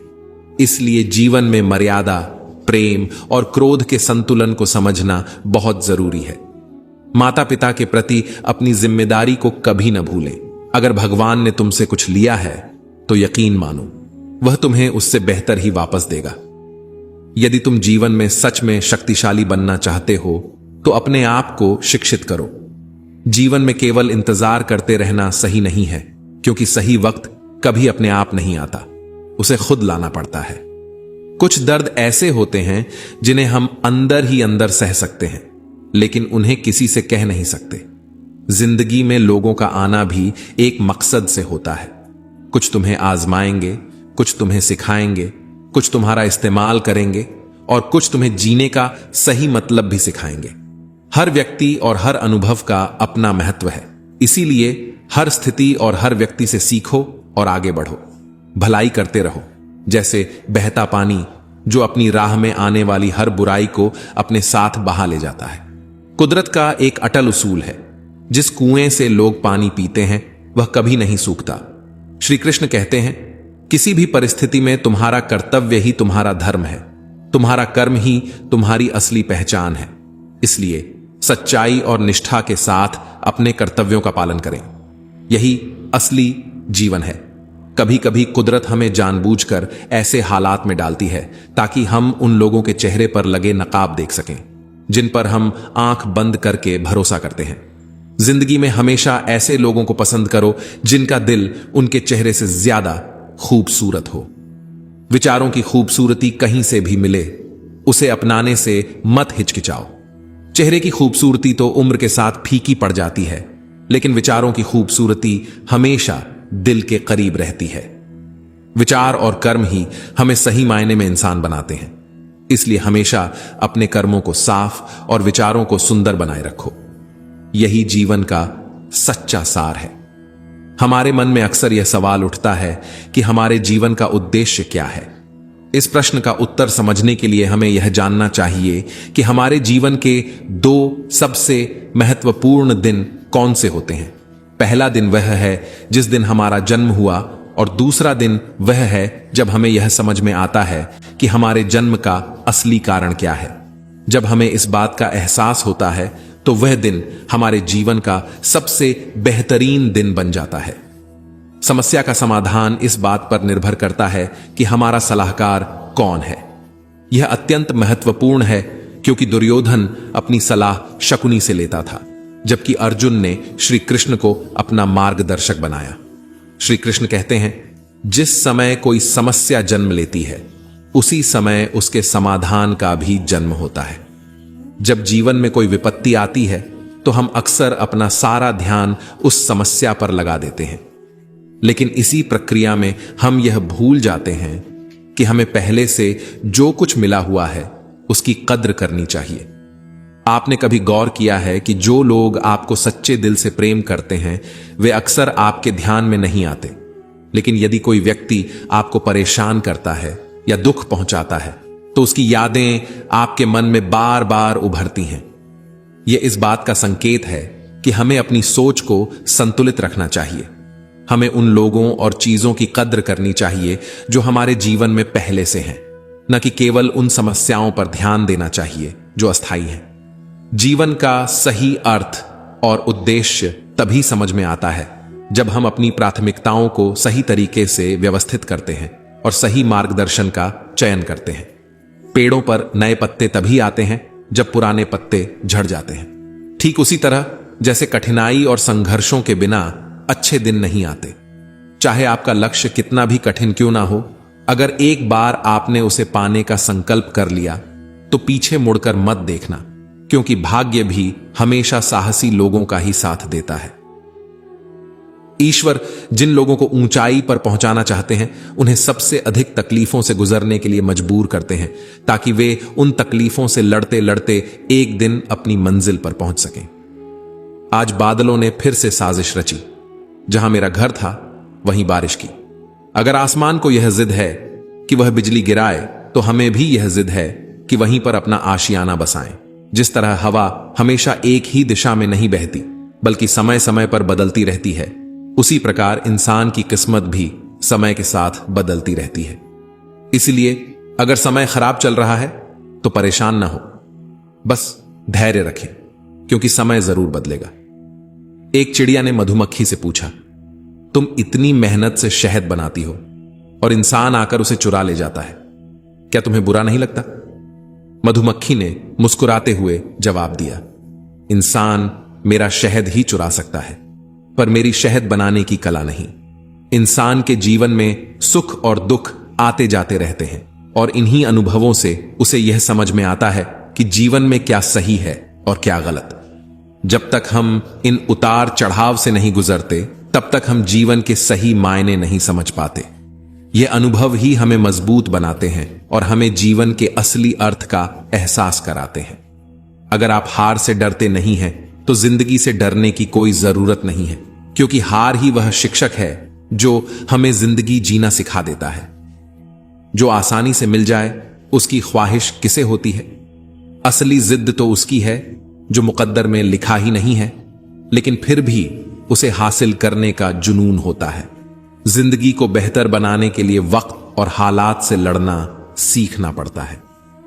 इसलिए जीवन में मर्यादा, प्रेम और क्रोध के संतुलन को समझना बहुत जरूरी है। माता पिता के प्रति अपनी जिम्मेदारी को कभी न भूलें। अगर भगवान ने तुमसे कुछ लिया है तो यकीन मानो वह तुम्हें उससे बेहतर ही वापस देगा। यदि तुम जीवन में सच में शक्तिशाली बनना चाहते हो तो अपने आप को शिक्षित करो। जीवन में केवल इंतजार करते रहना सही नहीं है, क्योंकि सही वक्त कभी अपने आप नहीं आता, उसे खुद लाना पड़ता है। कुछ दर्द ऐसे होते हैं जिन्हें हम अंदर ही अंदर सह सकते हैं, लेकिन उन्हें किसी से कह नहीं सकते। जिंदगी में लोगों का आना भी एक मकसद से होता है। कुछ तुम्हें आजमाएंगे, कुछ तुम्हें सिखाएंगे, कुछ तुम्हारा इस्तेमाल करेंगे और कुछ तुम्हें जीने का सही मतलब भी सिखाएंगे। हर व्यक्ति और हर अनुभव का अपना महत्व है, इसीलिए हर स्थिति और हर व्यक्ति से सीखो और आगे बढ़ो। भलाई करते रहो, जैसे बहता पानी जो अपनी राह में आने वाली हर बुराई को अपने साथ बहा ले जाता है। कुदरत का एक अटल उसूल है, जिस कुएं से लोग पानी पीते हैं वह कभी नहीं सूखता। श्री कृष्ण कहते हैं, किसी भी परिस्थिति में तुम्हारा कर्तव्य ही तुम्हारा धर्म है, तुम्हारा कर्म ही तुम्हारी असली पहचान है। इसलिए सच्चाई और निष्ठा के साथ अपने कर्तव्यों का पालन करें, यही असली जीवन है। कभी कभी कुदरत हमें जानबूझकर ऐसे हालात में डालती है ताकि हम उन लोगों के चेहरे पर लगे नकाब देख सकें जिन पर हम आंख बंद करके भरोसा करते हैं। जिंदगी में हमेशा ऐसे लोगों को पसंद करो जिनका दिल उनके चेहरे से ज्यादा खूबसूरत हो। विचारों की खूबसूरती कहीं से भी मिले, उसे अपनाने से मत हिचकिचाओ। चेहरे की खूबसूरती तो उम्र के साथ फीकी पड़ जाती है, लेकिन विचारों की खूबसूरती हमेशा दिल के करीब रहती है। विचार और कर्म ही हमें सही मायने में इंसान बनाते हैं। इसलिए हमेशा अपने कर्मों को साफ और विचारों को सुंदर बनाए रखो। यही जीवन का सच्चा सार है। हमारे मन में अक्सर यह सवाल उठता है कि हमारे जीवन का उद्देश्य क्या है। इस प्रश्न का उत्तर समझने के लिए हमें यह जानना चाहिए कि हमारे जीवन के दो सबसे महत्वपूर्ण दिन कौन से होते हैं। पहला दिन वह है जिस दिन हमारा जन्म हुआ, और दूसरा दिन वह है जब हमें यह समझ में आता है कि हमारे जन्म का असली कारण क्या है। जब हमें इस बात का एहसास होता है तो वह दिन हमारे जीवन का सबसे बेहतरीन दिन बन जाता है। समस्या का समाधान इस बात पर निर्भर करता है कि हमारा सलाहकार कौन है। यह अत्यंत महत्वपूर्ण है क्योंकि दुर्योधन अपनी सलाह शकुनी से लेता था, जबकि अर्जुन ने श्री कृष्ण को अपना मार्गदर्शक बनाया। श्री कृष्ण कहते हैं, जिस समय कोई समस्या जन्म लेती है उसी समय उसके समाधान का भी जन्म होता है। जब जीवन में कोई विपत्ति आती है तो हम अक्सर अपना सारा ध्यान उस समस्या पर लगा देते हैं, लेकिन इसी प्रक्रिया में हम यह भूल जाते हैं कि हमें पहले से जो कुछ मिला हुआ है उसकी कद्र करनी चाहिए। आपने कभी गौर किया है कि जो लोग आपको सच्चे दिल से प्रेम करते हैं वे अक्सर आपके ध्यान में नहीं आते, लेकिन यदि कोई व्यक्ति आपको परेशान करता है या दुख पहुंचाता है तो उसकी यादें आपके मन में बार बार उभरती हैं। यह इस बात का संकेत है कि हमें अपनी सोच को संतुलित रखना चाहिए। हमें उन लोगों और चीजों की कद्र करनी चाहिए जो हमारे जीवन में पहले से हैं, न कि केवल उन समस्याओं पर ध्यान देना चाहिए जो अस्थायी हैं। जीवन का सही अर्थ और उद्देश्य तभी समझ में आता है जब हम अपनी प्राथमिकताओं को सही तरीके से व्यवस्थित करते हैं और सही मार्गदर्शन का चयन करते हैं। पेड़ों पर नए पत्ते तभी आते हैं जब पुराने पत्ते झड़ जाते हैं। ठीक उसी तरह जैसे कठिनाई और संघर्षों के बिना अच्छे दिन नहीं आते। चाहे आपका लक्ष्य कितना भी कठिन क्यों ना हो, अगर एक बार आपने उसे पाने का संकल्प कर लिया तो पीछे मुड़कर मत देखना, क्योंकि भाग्य भी हमेशा साहसी लोगों का ही साथ देता है। ईश्वर जिन लोगों को ऊंचाई पर पहुंचाना चाहते हैं उन्हें सबसे अधिक तकलीफों से गुजरने के लिए मजबूर करते हैं, ताकि वे उन तकलीफों से लड़ते लड़ते एक दिन अपनी मंजिल पर पहुंच सकें। आज बादलों ने फिर से साजिश रची। जहां मेरा घर था वहीं बारिश की। अगर आसमान को यह जिद है कि वह बिजली गिराए, तो हमें भी यह जिद है कि वहीं पर अपना आशियाना बसाएं। जिस तरह हवा हमेशा एक ही दिशा में नहीं बहती बल्कि समय समय पर बदलती रहती है, उसी प्रकार इंसान की किस्मत भी समय के साथ बदलती रहती है। इसलिए अगर समय खराब चल रहा है तो परेशान ना हो, बस धैर्य रखें, क्योंकि समय जरूर बदलेगा। एक चिड़िया ने मधुमक्खी से पूछा, तुम इतनी मेहनत से शहद बनाती हो और इंसान आकर उसे चुरा ले जाता है, क्या तुम्हें बुरा नहीं लगता? मधुमक्खी ने मुस्कुराते हुए जवाब दिया, इंसान मेरा शहद ही चुरा सकता है, पर मेरी शहद बनाने की कला नहीं। इंसान के जीवन में सुख और दुख आते जाते रहते हैं और इन्हीं अनुभवों से उसे यह समझ में आता है कि जीवन में क्या सही है और क्या गलत। जब तक हम इन उतार चढ़ाव से नहीं गुजरते, तब तक हम जीवन के सही मायने नहीं समझ पाते। ये अनुभव ही हमें मजबूत बनाते हैं और हमें जीवन के असली अर्थ का एहसास कराते हैं। अगर आप हार से डरते नहीं हैं, तो जिंदगी से डरने की कोई जरूरत नहीं है, क्योंकि हार ही वह शिक्षक है जो हमें जिंदगी जीना सिखा देता है। जो आसानी से मिल जाए उसकी ख्वाहिश किसे होती है? असली जिद तो उसकी है जो मुकद्दर में लिखा ही नहीं है, लेकिन फिर भी उसे हासिल करने का जुनून होता है। जिंदगी को बेहतर बनाने के लिए वक्त और हालात से लड़ना सीखना पड़ता है।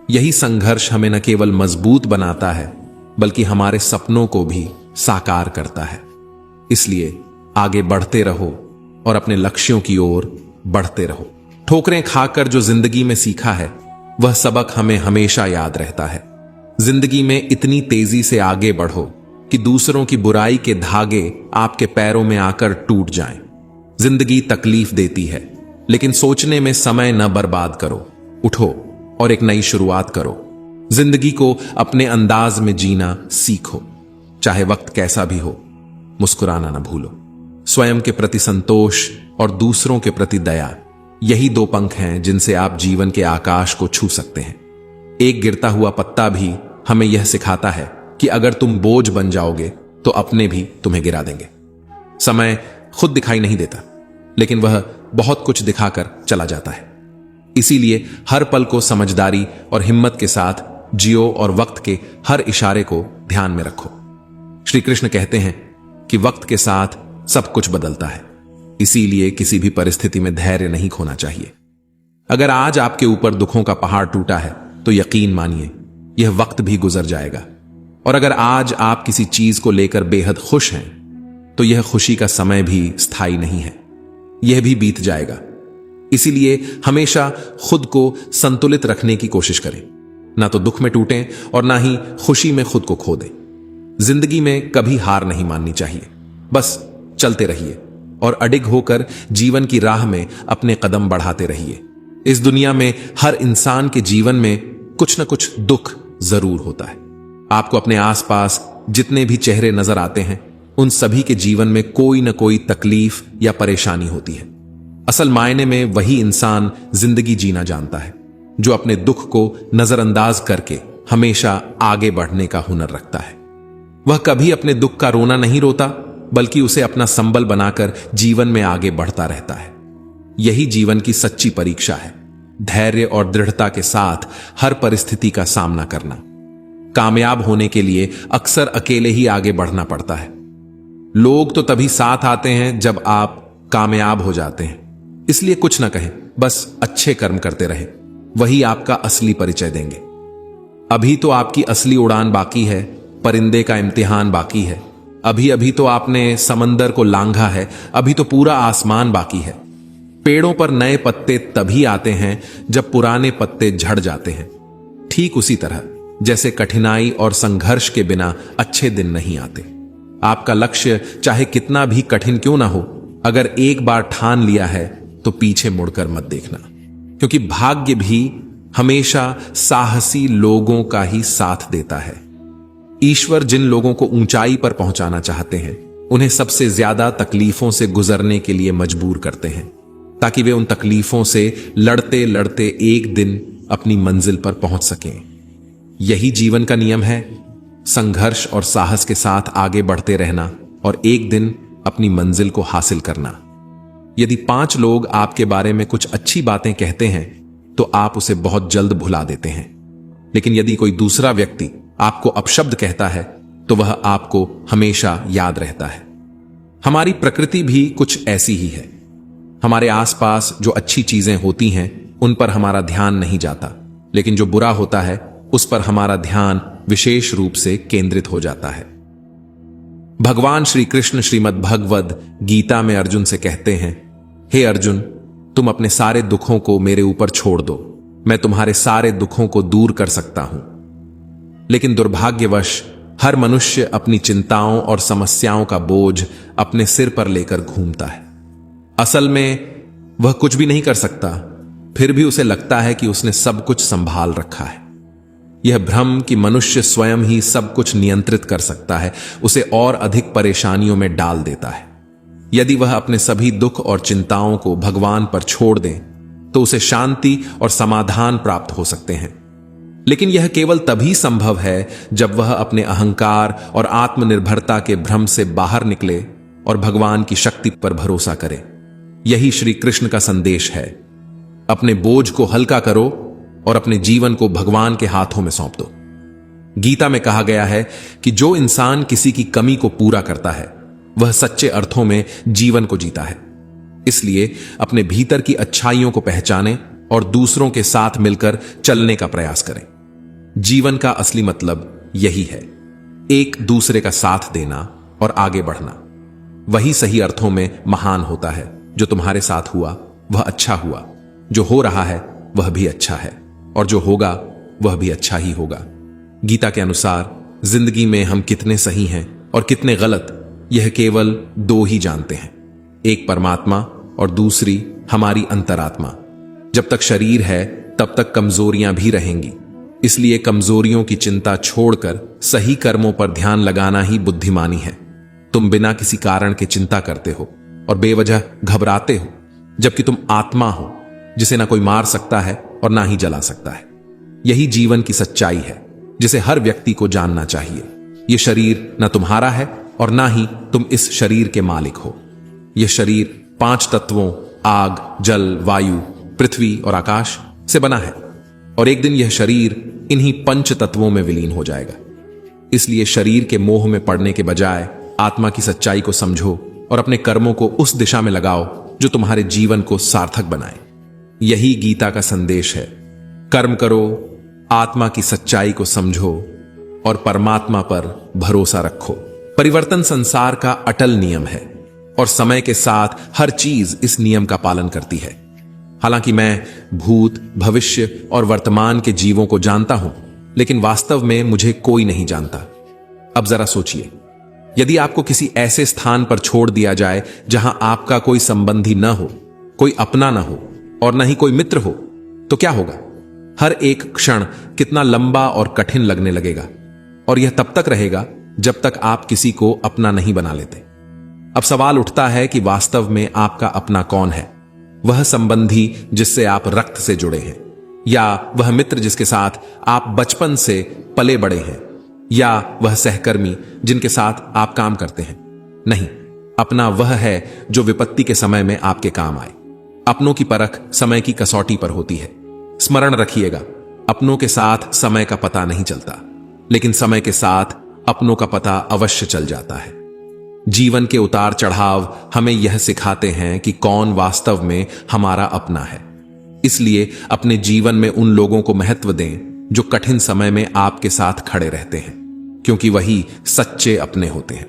यही संघर्ष हमें न केवल मजबूत बनाता है, बल्कि हमारे सपनों को भी साकार करता है। इसलिए आगे बढ़ते रहो और अपने लक्ष्यों की ओर बढ़ते रहो। ठोकरें खाकर जो जिंदगी में सीखा है, वह सबक हमें हमेशा याद रहता है। जिंदगी में इतनी तेजी से आगे बढ़ो कि दूसरों की बुराई के धागे आपके पैरों में आकर टूट जाएं। जिंदगी तकलीफ देती है, लेकिन सोचने में समय न बर्बाद करो। उठो और एक नई शुरुआत करो। जिंदगी को अपने अंदाज में जीना सीखो, चाहे वक्त कैसा भी हो। मुस्कुराना न भूलो। स्वयं के प्रति संतोष और दूसरों के प्रति दया, यही दो पंख हैं जिनसे आप जीवन के आकाश को छू सकते हैं। एक गिरता हुआ पत्ता भी हमें यह सिखाता है कि अगर तुम बोझ बन जाओगे तो अपने भी तुम्हें गिरा देंगे। समय खुद दिखाई नहीं देता, लेकिन वह बहुत कुछ दिखाकर चला जाता है। इसीलिए हर पल को समझदारी और हिम्मत के साथ जियो और वक्त के हर इशारे को ध्यान में रखो। श्री कृष्ण कहते हैं कि वक्त के साथ सब कुछ बदलता है, इसीलिए किसी भी परिस्थिति में धैर्य नहीं खोना चाहिए। अगर आज आपके ऊपर दुखों का पहाड़ टूटा है, तो यकीन मानिए यह वक्त भी गुजर जाएगा। और अगर आज आप किसी चीज को लेकर बेहद खुश हैं, तो यह खुशी का समय भी स्थायी नहीं है, यह भी बीत जाएगा। इसीलिए हमेशा खुद को संतुलित रखने की कोशिश करें, ना तो दुख में टूटें और ना ही खुशी में खुद को खो दें। जिंदगी में कभी हार नहीं माननी चाहिए, बस चलते रहिए और अडिग होकर जीवन की राह में अपने कदम बढ़ाते रहिए। इस दुनिया में हर इंसान के जीवन में कुछ न कुछ दुख जरूर होता है। आपको अपने आसपास जितने भी चेहरे नजर आते हैं, उन सभी के जीवन में कोई न कोई तकलीफ या परेशानी होती है। असल मायने में वही इंसान जिंदगी जीना जानता है जो अपने दुख को नजरअंदाज करके हमेशा आगे बढ़ने का हुनर रखता है। वह कभी अपने दुख का रोना नहीं रोता, बल्कि उसे अपना संबल बनाकर जीवन में आगे बढ़ता रहता है। यही जीवन की सच्ची परीक्षा है, धैर्य और दृढ़ता के साथ हर परिस्थिति का सामना करना। कामयाब होने के लिए अक्सर अकेले ही आगे बढ़ना पड़ता है। लोग तो तभी साथ आते हैं जब आप कामयाब हो जाते हैं। इसलिए कुछ ना कहें, बस अच्छे कर्म करते रहें, वही आपका असली परिचय देंगे। अभी तो आपकी असली उड़ान बाकी है, परिंदे का इम्तिहान बाकी है। अभी अभी तो आपने समंदर को लांघा है, अभी तो पूरा आसमान बाकी है। पेड़ों पर नए पत्ते तभी आते हैं जब पुराने पत्ते झड़ जाते हैं। ठीक उसी तरह जैसे कठिनाई और संघर्ष के बिना अच्छे दिन नहीं आते। आपका लक्ष्य चाहे कितना भी कठिन क्यों ना हो, अगर एक बार ठान लिया है तो पीछे मुड़कर मत देखना, क्योंकि भाग्य भी हमेशा साहसी लोगों का ही साथ देता है। ईश्वर जिन लोगों को ऊंचाई पर पहुंचाना चाहते हैं, उन्हें सबसे ज्यादा तकलीफों से गुजरने के लिए मजबूर करते हैं, ताकि वे उन तकलीफों से लड़ते लड़ते एक दिन अपनी मंजिल पर पहुंच सकें। यही जीवन का नियम है, संघर्ष और साहस के साथ आगे बढ़ते रहना और एक दिन अपनी मंजिल को हासिल करना। यदि 5 लोग आपके बारे में कुछ अच्छी बातें कहते हैं तो आप उसे बहुत जल्द भुला देते हैं, लेकिन यदि कोई दूसरा व्यक्ति आपको अपशब्द कहता है तो वह आपको हमेशा याद रहता है। हमारी प्रकृति भी कुछ ऐसी ही है। हमारे आसपास जो अच्छी चीजें होती हैं उन पर हमारा ध्यान नहीं जाता, लेकिन जो बुरा होता है उस पर हमारा ध्यान विशेष रूप से केंद्रित हो जाता है। भगवान श्री कृष्ण श्रीमद् भगवद गीता में अर्जुन से कहते हैं, हे अर्जुन, तुम अपने सारे दुखों को मेरे ऊपर छोड़ दो, मैं तुम्हारे सारे दुखों को दूर कर सकता हूं। लेकिन दुर्भाग्यवश हर मनुष्य अपनी चिंताओं और समस्याओं का बोझ अपने सिर पर लेकर घूमता है। असल में वह कुछ भी नहीं कर सकता, फिर भी उसे लगता है कि उसने सब कुछ संभाल रखा है। यह भ्रम कि मनुष्य स्वयं ही सब कुछ नियंत्रित कर सकता है उसे और अधिक परेशानियों में डाल देता है। यदि वह अपने सभी दुख और चिंताओं को भगवान पर छोड़ दे तो उसे शांति और समाधान प्राप्त हो सकते हैं। लेकिन यह केवल तभी संभव है जब वह अपने अहंकार और आत्मनिर्भरता के भ्रम से बाहर निकले और भगवान की शक्ति पर भरोसा करे। यही श्री कृष्ण का संदेश है। अपने बोझ को हल्का करो और अपने जीवन को भगवान के हाथों में सौंप दो। गीता में कहा गया है कि जो इंसान किसी की कमी को पूरा करता है वह सच्चे अर्थों में जीवन को जीता है। इसलिए अपने भीतर की अच्छाइयों को पहचानें और दूसरों के साथ मिलकर चलने का प्रयास करें। जीवन का असली मतलब यही है, एक दूसरे का साथ देना और आगे बढ़ना। वही सही अर्थों में महान होता है। जो तुम्हारे साथ हुआ वह अच्छा हुआ, जो हो रहा है वह भी अच्छा है, और जो होगा वह भी अच्छा ही होगा। गीता के अनुसार जिंदगी में हम कितने सही हैं और कितने गलत, यह केवल 2 ही जानते हैं, एक परमात्मा और दूसरी हमारी अंतरात्मा। जब तक शरीर है तब तक कमजोरियां भी रहेंगी, इसलिए कमजोरियों की चिंता छोड़कर सही कर्मों पर ध्यान लगाना ही बुद्धिमानी है। तुम बिना किसी कारण के चिंता करते हो और बेवजह घबराते हो, जबकि तुम आत्मा हो जिसे ना कोई मार सकता है और ना ही जला सकता है। यही जीवन की सच्चाई है जिसे हर व्यक्ति को जानना चाहिए। यह शरीर ना तुम्हारा है और ना ही तुम इस शरीर के मालिक हो। यह शरीर 5 तत्वों आग, जल, वायु, पृथ्वी और आकाश से बना है, और एक दिन यह शरीर इन्हीं 5 तत्वों में विलीन हो जाएगा। इसलिए शरीर के मोह में पड़ने के बजाय आत्मा की सच्चाई को समझो और अपने कर्मों को उस दिशा में लगाओ जो तुम्हारे जीवन को सार्थक बनाए। यही गीता का संदेश है। कर्म करो, आत्मा की सच्चाई को समझो और परमात्मा पर भरोसा रखो। परिवर्तन संसार का अटल नियम है और समय के साथ हर चीज इस नियम का पालन करती है। हालांकि मैं भूत, भविष्य और वर्तमान के जीवों को जानता हूं, लेकिन वास्तव में मुझे कोई नहीं जानता। अब जरा सोचिए, यदि आपको किसी ऐसे स्थान पर छोड़ दिया जाए जहां आपका कोई संबंधी न हो, कोई अपना न हो और न ही कोई मित्र हो, तो क्या होगा? हर एक क्षण कितना लंबा और कठिन लगने लगेगा, और यह तब तक रहेगा जब तक आप किसी को अपना नहीं बना लेते। अब सवाल उठता है कि वास्तव में आपका अपना कौन है? वह संबंधी जिससे आप रक्त से जुड़े हैं, या वह मित्र जिसके साथ आप बचपन से पले बड़े हैं, या वह सहकर्मी जिनके साथ आप काम करते हैं? नहीं, अपना वह है जो विपत्ति के समय में आपके काम आए। अपनों की परख समय की कसौटी पर होती है। स्मरण रखिएगा, अपनों के साथ समय का पता नहीं चलता। लेकिन समय के साथ अपनों का पता अवश्य चल जाता है। जीवन के उतार चढ़ाव हमें यह सिखाते हैं कि कौन वास्तव में हमारा अपना है। इसलिए अपने जीवन में उन लोगों को महत्व दें जो कठिन समय में आपके साथ खड़े रहते हैं, क्योंकि वही सच्चे अपने होते हैं।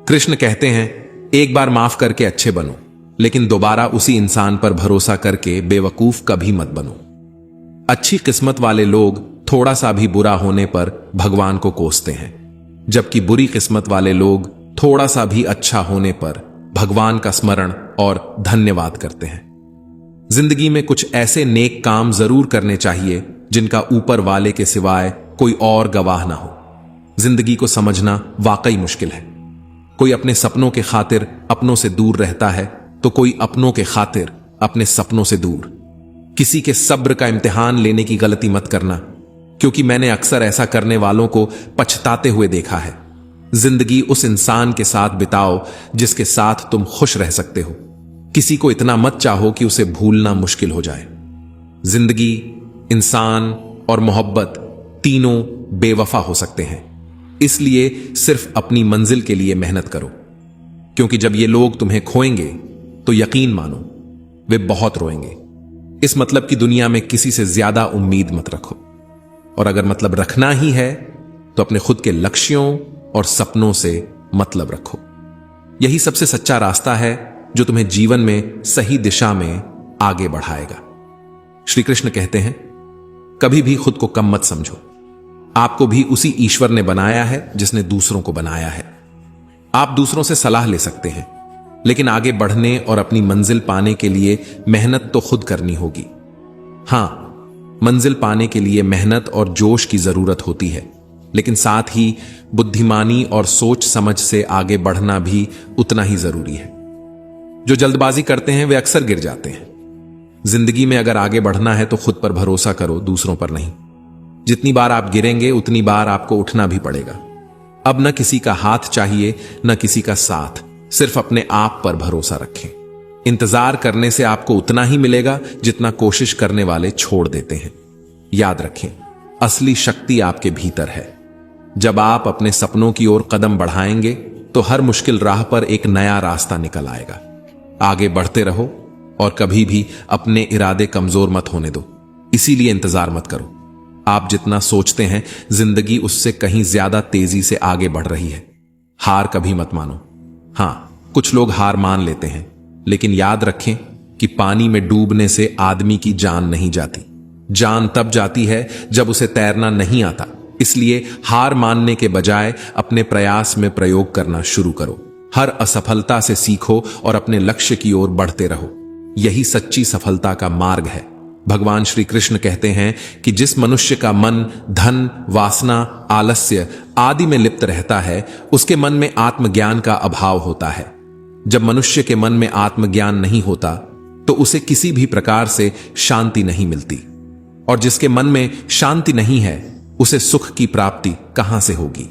कृष्ण कहते हैं, एक बार माफ करके अच्छे बनो, लेकिन दोबारा उसी इंसान पर भरोसा करके बेवकूफ कभी मत बनो। अच्छी किस्मत वाले लोग थोड़ा सा भी बुरा होने पर भगवान को कोसते हैं, जबकि बुरी किस्मत वाले लोग थोड़ा सा भी अच्छा होने पर भगवान का स्मरण और धन्यवाद करते हैं। जिंदगी में कुछ ऐसे नेक काम जरूर करने चाहिए जिनका ऊपर वाले के सिवाय कोई और गवाह ना हो। जिंदगी को समझना वाकई मुश्किल है। कोई अपने सपनों के खातिर अपनों से दूर रहता है, तो कोई अपनों के खातिर अपने सपनों से दूर। किसी के सब्र का इम्तिहान लेने की गलती मत करना, क्योंकि मैंने अक्सर ऐसा करने वालों को पछताते हुए देखा है। जिंदगी उस इंसान के साथ बिताओ जिसके साथ तुम खुश रह सकते हो। किसी को इतना मत चाहो कि उसे भूलना मुश्किल हो जाए। जिंदगी, इंसान और मोहब्बत तीनों बेवफा हो सकते हैं। इसलिए सिर्फ अपनी मंजिल के लिए मेहनत करो, क्योंकि जब ये लोग तुम्हें खोएंगे तो यकीन मानो वे बहुत रोएंगे। इस मतलब की दुनिया में किसी से ज्यादा उम्मीद मत रखो, और अगर मतलब रखना ही है तो अपने खुद के लक्ष्यों और सपनों से मतलब रखो। यही सबसे सच्चा रास्ता है जो तुम्हें जीवन में सही दिशा में आगे बढ़ाएगा। श्री कृष्ण कहते हैं, कभी भी खुद को कम मत समझो। आपको भी उसी ईश्वर ने बनाया है जिसने दूसरों को बनाया है। आप दूसरों से सलाह ले सकते हैं, लेकिन आगे बढ़ने और अपनी मंजिल पाने के लिए मेहनत तो खुद करनी होगी। हां, मंजिल पाने के लिए मेहनत और जोश की जरूरत होती है, लेकिन साथ ही बुद्धिमानी और सोच समझ से आगे बढ़ना भी उतना ही जरूरी है। जो जल्दबाजी करते हैं वे अक्सर गिर जाते हैं। जिंदगी में अगर आगे बढ़ना है तो खुद पर भरोसा करो, दूसरों पर नहीं। जितनी बार आप गिरेंगे उतनी बार आपको उठना भी पड़ेगा। अब न किसी का हाथ चाहिए न किसी का साथ, सिर्फ अपने आप पर भरोसा रखें। इंतजार करने से आपको उतना ही मिलेगा जितना कोशिश करने वाले छोड़ देते हैं। याद रखें, असली शक्ति आपके भीतर है। जब आप अपने सपनों की ओर कदम बढ़ाएंगे तो हर मुश्किल राह पर एक नया रास्ता निकल आएगा। आगे बढ़ते रहो और कभी भी अपने इरादे कमजोर मत होने दो। इसीलिए इंतजार मत करो। आप जितना सोचते हैं जिंदगी उससे कहीं ज्यादा तेजी से आगे बढ़ रही है। हार कभी मत मानो। हां, कुछ लोग हार मान लेते हैं, लेकिन याद रखें कि पानी में डूबने से आदमी की जान नहीं जाती। जान तब जाती है जब उसे तैरना नहीं आता। इसलिए हार मानने के बजाय अपने प्रयास में प्रयोग करना शुरू करो। हर असफलता से सीखो और अपने लक्ष्य की ओर बढ़ते रहो। यही सच्ची सफलता का मार्ग है। भगवान श्री कृष्ण कहते हैं कि जिस मनुष्य का मन धन, वासना, आलस्य आदि में लिप्त रहता है, उसके मन में आत्मज्ञान का अभाव होता है। जब मनुष्य के मन में आत्मज्ञान नहीं होता तो उसे किसी भी प्रकार से शांति नहीं मिलती, और जिसके मन में शांति नहीं है उसे सुख की प्राप्ति कहां से होगी।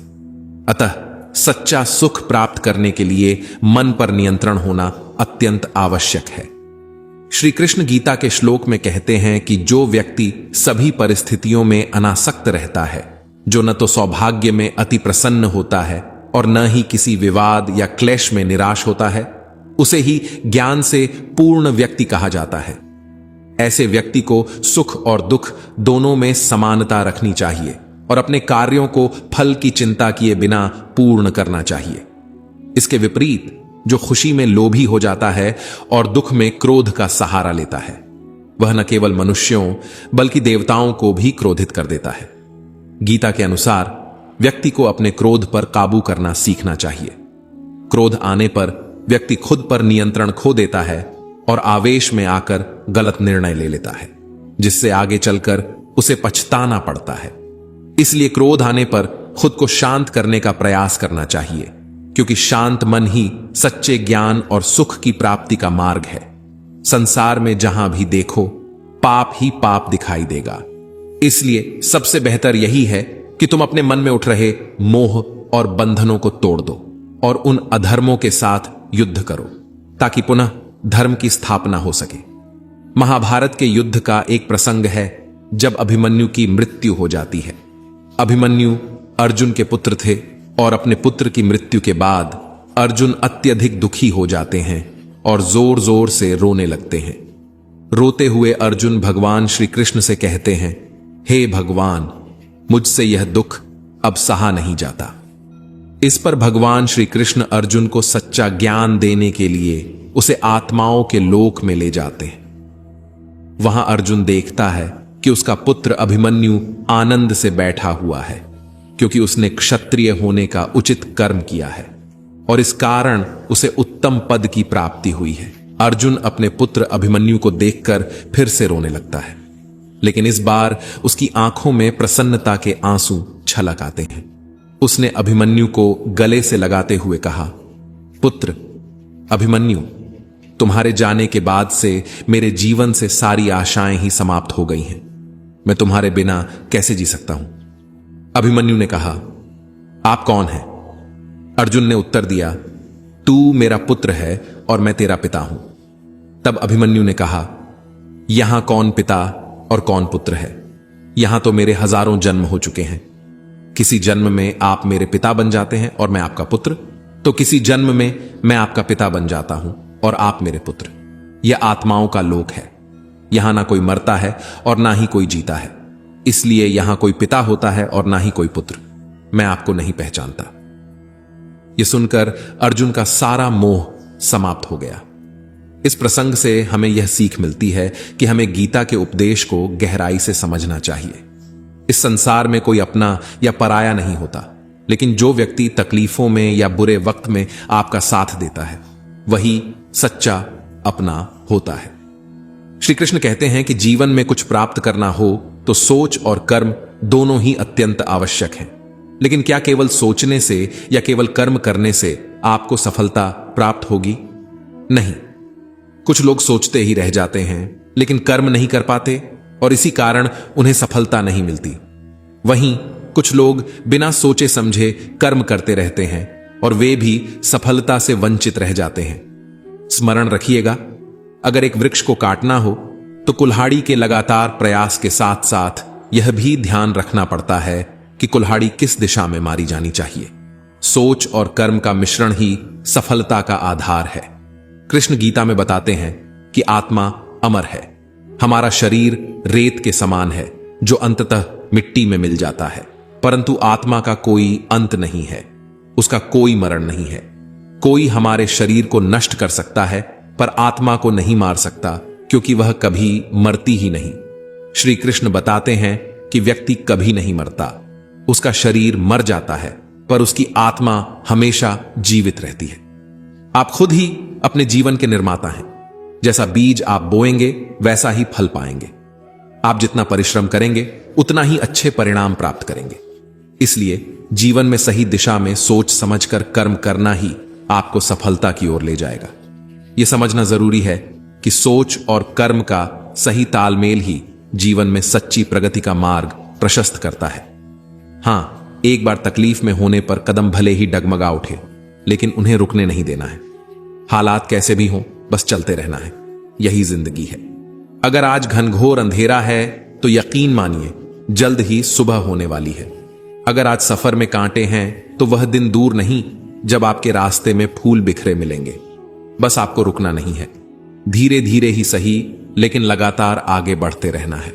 अतः सच्चा सुख प्राप्त करने के लिए मन पर नियंत्रण होना अत्यंत आवश्यक है। श्री कृष्ण गीता के श्लोक में कहते हैं कि जो व्यक्ति सभी परिस्थितियों में अनासक्त रहता है, जो न तो सौभाग्य में अति प्रसन्न होता है और न ही किसी विवाद या क्लेश में निराश होता है, उसे ही ज्ञान से पूर्ण व्यक्ति कहा जाता है। ऐसे व्यक्ति को सुख और दुख दोनों में समानता रखनी चाहिए और अपने कार्यों को फल की चिंता किए बिना पूर्ण करना चाहिए। इसके विपरीत जो खुशी में लोभी हो जाता है और दुख में क्रोध का सहारा लेता है, वह न केवल मनुष्यों बल्कि देवताओं को भी क्रोधित कर देता है। गीता के अनुसार व्यक्ति को अपने क्रोध पर काबू करना सीखना चाहिए। क्रोध आने पर व्यक्ति खुद पर नियंत्रण खो देता है और आवेश में आकर गलत निर्णय ले लेता है, जिससे आगे चलकर उसे पछताना पड़ता है। इसलिए क्रोध आने पर खुद को शांत करने का प्रयास करना चाहिए, क्योंकि शांत मन ही सच्चे ज्ञान और सुख की प्राप्ति का मार्ग है। संसार में जहां भी देखो पाप ही पाप दिखाई देगा। इसलिए सबसे बेहतर यही है कि तुम अपने मन में उठ रहे मोह और बंधनों को तोड़ दो और उन अधर्मों के साथ युद्ध करो, ताकि पुनः धर्म की स्थापना हो सके। महाभारत के युद्ध का एक प्रसंग है जब अभिमन्यु की मृत्यु हो जाती है। अभिमन्यु अर्जुन के पुत्र थे और अपने पुत्र की मृत्यु के बाद अर्जुन अत्यधिक दुखी हो जाते हैं और जोर जोर से रोने लगते हैं। रोते हुए अर्जुन भगवान श्री कृष्ण से कहते हैं, हे भगवान, मुझसे यह दुख अब सहा नहीं जाता। इस पर भगवान श्री कृष्ण अर्जुन को सच्चा ज्ञान देने के लिए उसे आत्माओं के लोक में ले जाते हैं। वहां अर्जुन देखता है कि उसका पुत्र अभिमन्यु आनंद से बैठा हुआ है, क्योंकि उसने क्षत्रिय होने का उचित कर्म किया है और इस कारण उसे उत्तम पद की प्राप्ति हुई है। अर्जुन अपने पुत्र अभिमन्यु को देखकर फिर से रोने लगता है, लेकिन इस बार उसकी आंखों में प्रसन्नता के आंसू छलक आते हैं। उसने अभिमन्यु को गले से लगाते हुए कहा, पुत्र अभिमन्यु, तुम्हारे जाने के बाद से मेरे जीवन से सारी आशाएं ही समाप्त हो गई हैं। मैं तुम्हारे बिना कैसे जी सकता हूं? अभिमन्यु ने कहा, आप कौन हैं? अर्जुन ने उत्तर दिया, तू मेरा पुत्र है और मैं तेरा पिता हूं। तब अभिमन्यु ने कहा, यहां कौन पिता और कौन पुत्र है? यहां तो मेरे हजारों जन्म हो चुके हैं। किसी जन्म में आप मेरे पिता बन जाते हैं और मैं आपका पुत्र, तो किसी जन्म में मैं आपका पिता बन जाता हूं और आप मेरे पुत्र। यह आत्माओं का लोक है। यहां ना कोई मरता है और ना ही कोई जीता है, इसलिए यहां कोई पिता होता है और ना ही कोई पुत्र। मैं आपको नहीं पहचानता। यह सुनकर अर्जुन का सारा मोह समाप्त हो गया। इस प्रसंग से हमें यह सीख मिलती है कि हमें गीता के उपदेश को गहराई से समझना चाहिए। इस संसार में कोई अपना या पराया नहीं होता, लेकिन जो व्यक्ति तकलीफों में या बुरे वक्त में आपका साथ देता है, वही सच्चा अपना होता है। श्री कृष्ण कहते हैं कि जीवन में कुछ प्राप्त करना हो तो सोच और कर्म दोनों ही अत्यंत आवश्यक हैं। लेकिन क्या केवल सोचने से या केवल कर्म करने से आपको सफलता प्राप्त होगी? नहीं। कुछ लोग सोचते ही रह जाते हैं लेकिन कर्म नहीं कर पाते और इसी कारण उन्हें सफलता नहीं मिलती। वहीं कुछ लोग बिना सोचे समझे कर्म करते रहते हैं और वे भी सफलता से वंचित रह जाते हैं। स्मरण रखिएगा, अगर एक वृक्ष को काटना हो तो कुल्हाड़ी के लगातार प्रयास के साथ साथ यह भी ध्यान रखना पड़ता है कि कुल्हाड़ी किस दिशा में मारी जानी चाहिए। सोच और कर्म का मिश्रण ही सफलता का आधार है। कृष्ण गीता में बताते हैं कि आत्मा अमर है। हमारा शरीर रेत के समान है जो अंततः मिट्टी में मिल जाता है, परंतु आत्मा का कोई अंत नहीं है, उसका कोई मरण नहीं है। कोई हमारे शरीर को नष्ट कर सकता है पर आत्मा को नहीं मार सकता, क्योंकि वह कभी मरती ही नहीं। श्री कृष्ण बताते हैं कि व्यक्ति कभी नहीं मरता, उसका शरीर मर जाता है पर उसकी आत्मा हमेशा जीवित रहती है। आप खुद ही अपने जीवन के निर्माता हैं। जैसा बीज आप बोएंगे वैसा ही फल पाएंगे। आप जितना परिश्रम करेंगे उतना ही अच्छे परिणाम प्राप्त करेंगे। इसलिए जीवन में सही दिशा में सोच समझकर कर्म करना ही आपको सफलता की ओर ले जाएगा। यह समझना जरूरी है कि सोच और कर्म का सही तालमेल ही जीवन में सच्ची प्रगति का मार्ग प्रशस्त करता है। हां, एक बार तकलीफ में होने पर कदम भले ही डगमगा उठे, लेकिन उन्हें रुकने नहीं देना है। हालात कैसे भी हों, बस चलते रहना है। यही जिंदगी है। अगर आज घनघोर अंधेरा है तो यकीन मानिए जल्द ही सुबह होने वाली है। अगर आज सफर में कांटे हैं तो वह दिन दूर नहीं जब आपके रास्ते में फूल बिखरे मिलेंगे। बस आपको रुकना नहीं है, धीरे धीरे ही सही लेकिन लगातार आगे बढ़ते रहना है।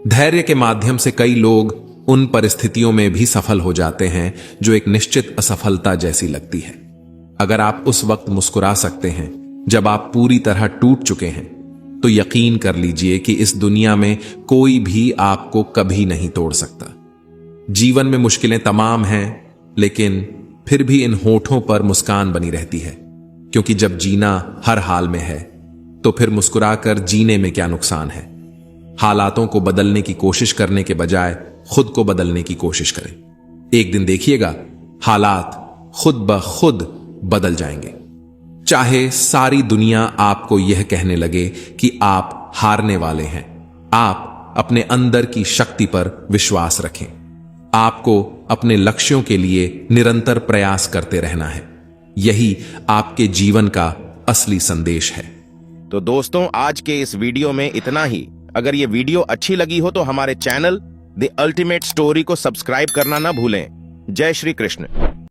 धैर्य के माध्यम से कई लोग उन परिस्थितियों में भी सफल हो जाते हैं जो एक निश्चित असफलता जैसी लगती है। अगर आप उस वक्त मुस्कुरा सकते हैं जब आप पूरी तरह टूट चुके हैं, तो यकीन कर लीजिए कि इस दुनिया में कोई भी आपको कभी नहीं तोड़ सकता। जीवन में मुश्किलें तमाम हैं, लेकिन फिर भी इन होठों पर मुस्कान बनी रहती है, क्योंकि जब जीना हर हाल में है तो फिर मुस्कुराकर जीने में क्या नुकसान है। हालातों को बदलने की कोशिश करने के बजाय खुद को बदलने की कोशिश करें। एक दिन देखिएगा हालात खुद ब खुद बदल जाएंगे। चाहे सारी दुनिया आपको यह कहने लगे कि आप हारने वाले हैं, आप अपने अंदर की शक्ति पर विश्वास रखें। आपको अपने लक्ष्यों के लिए निरंतर प्रयास करते रहना है। यही आपके जीवन का असली संदेश है। तो दोस्तों, आज के इस वीडियो में इतना ही। अगर ये वीडियो अच्छी लगी हो तो हमारे चैनल द अल्टीमेट स्टोरी को सब्सक्राइब करना ना भूलें। जय श्री कृष्ण।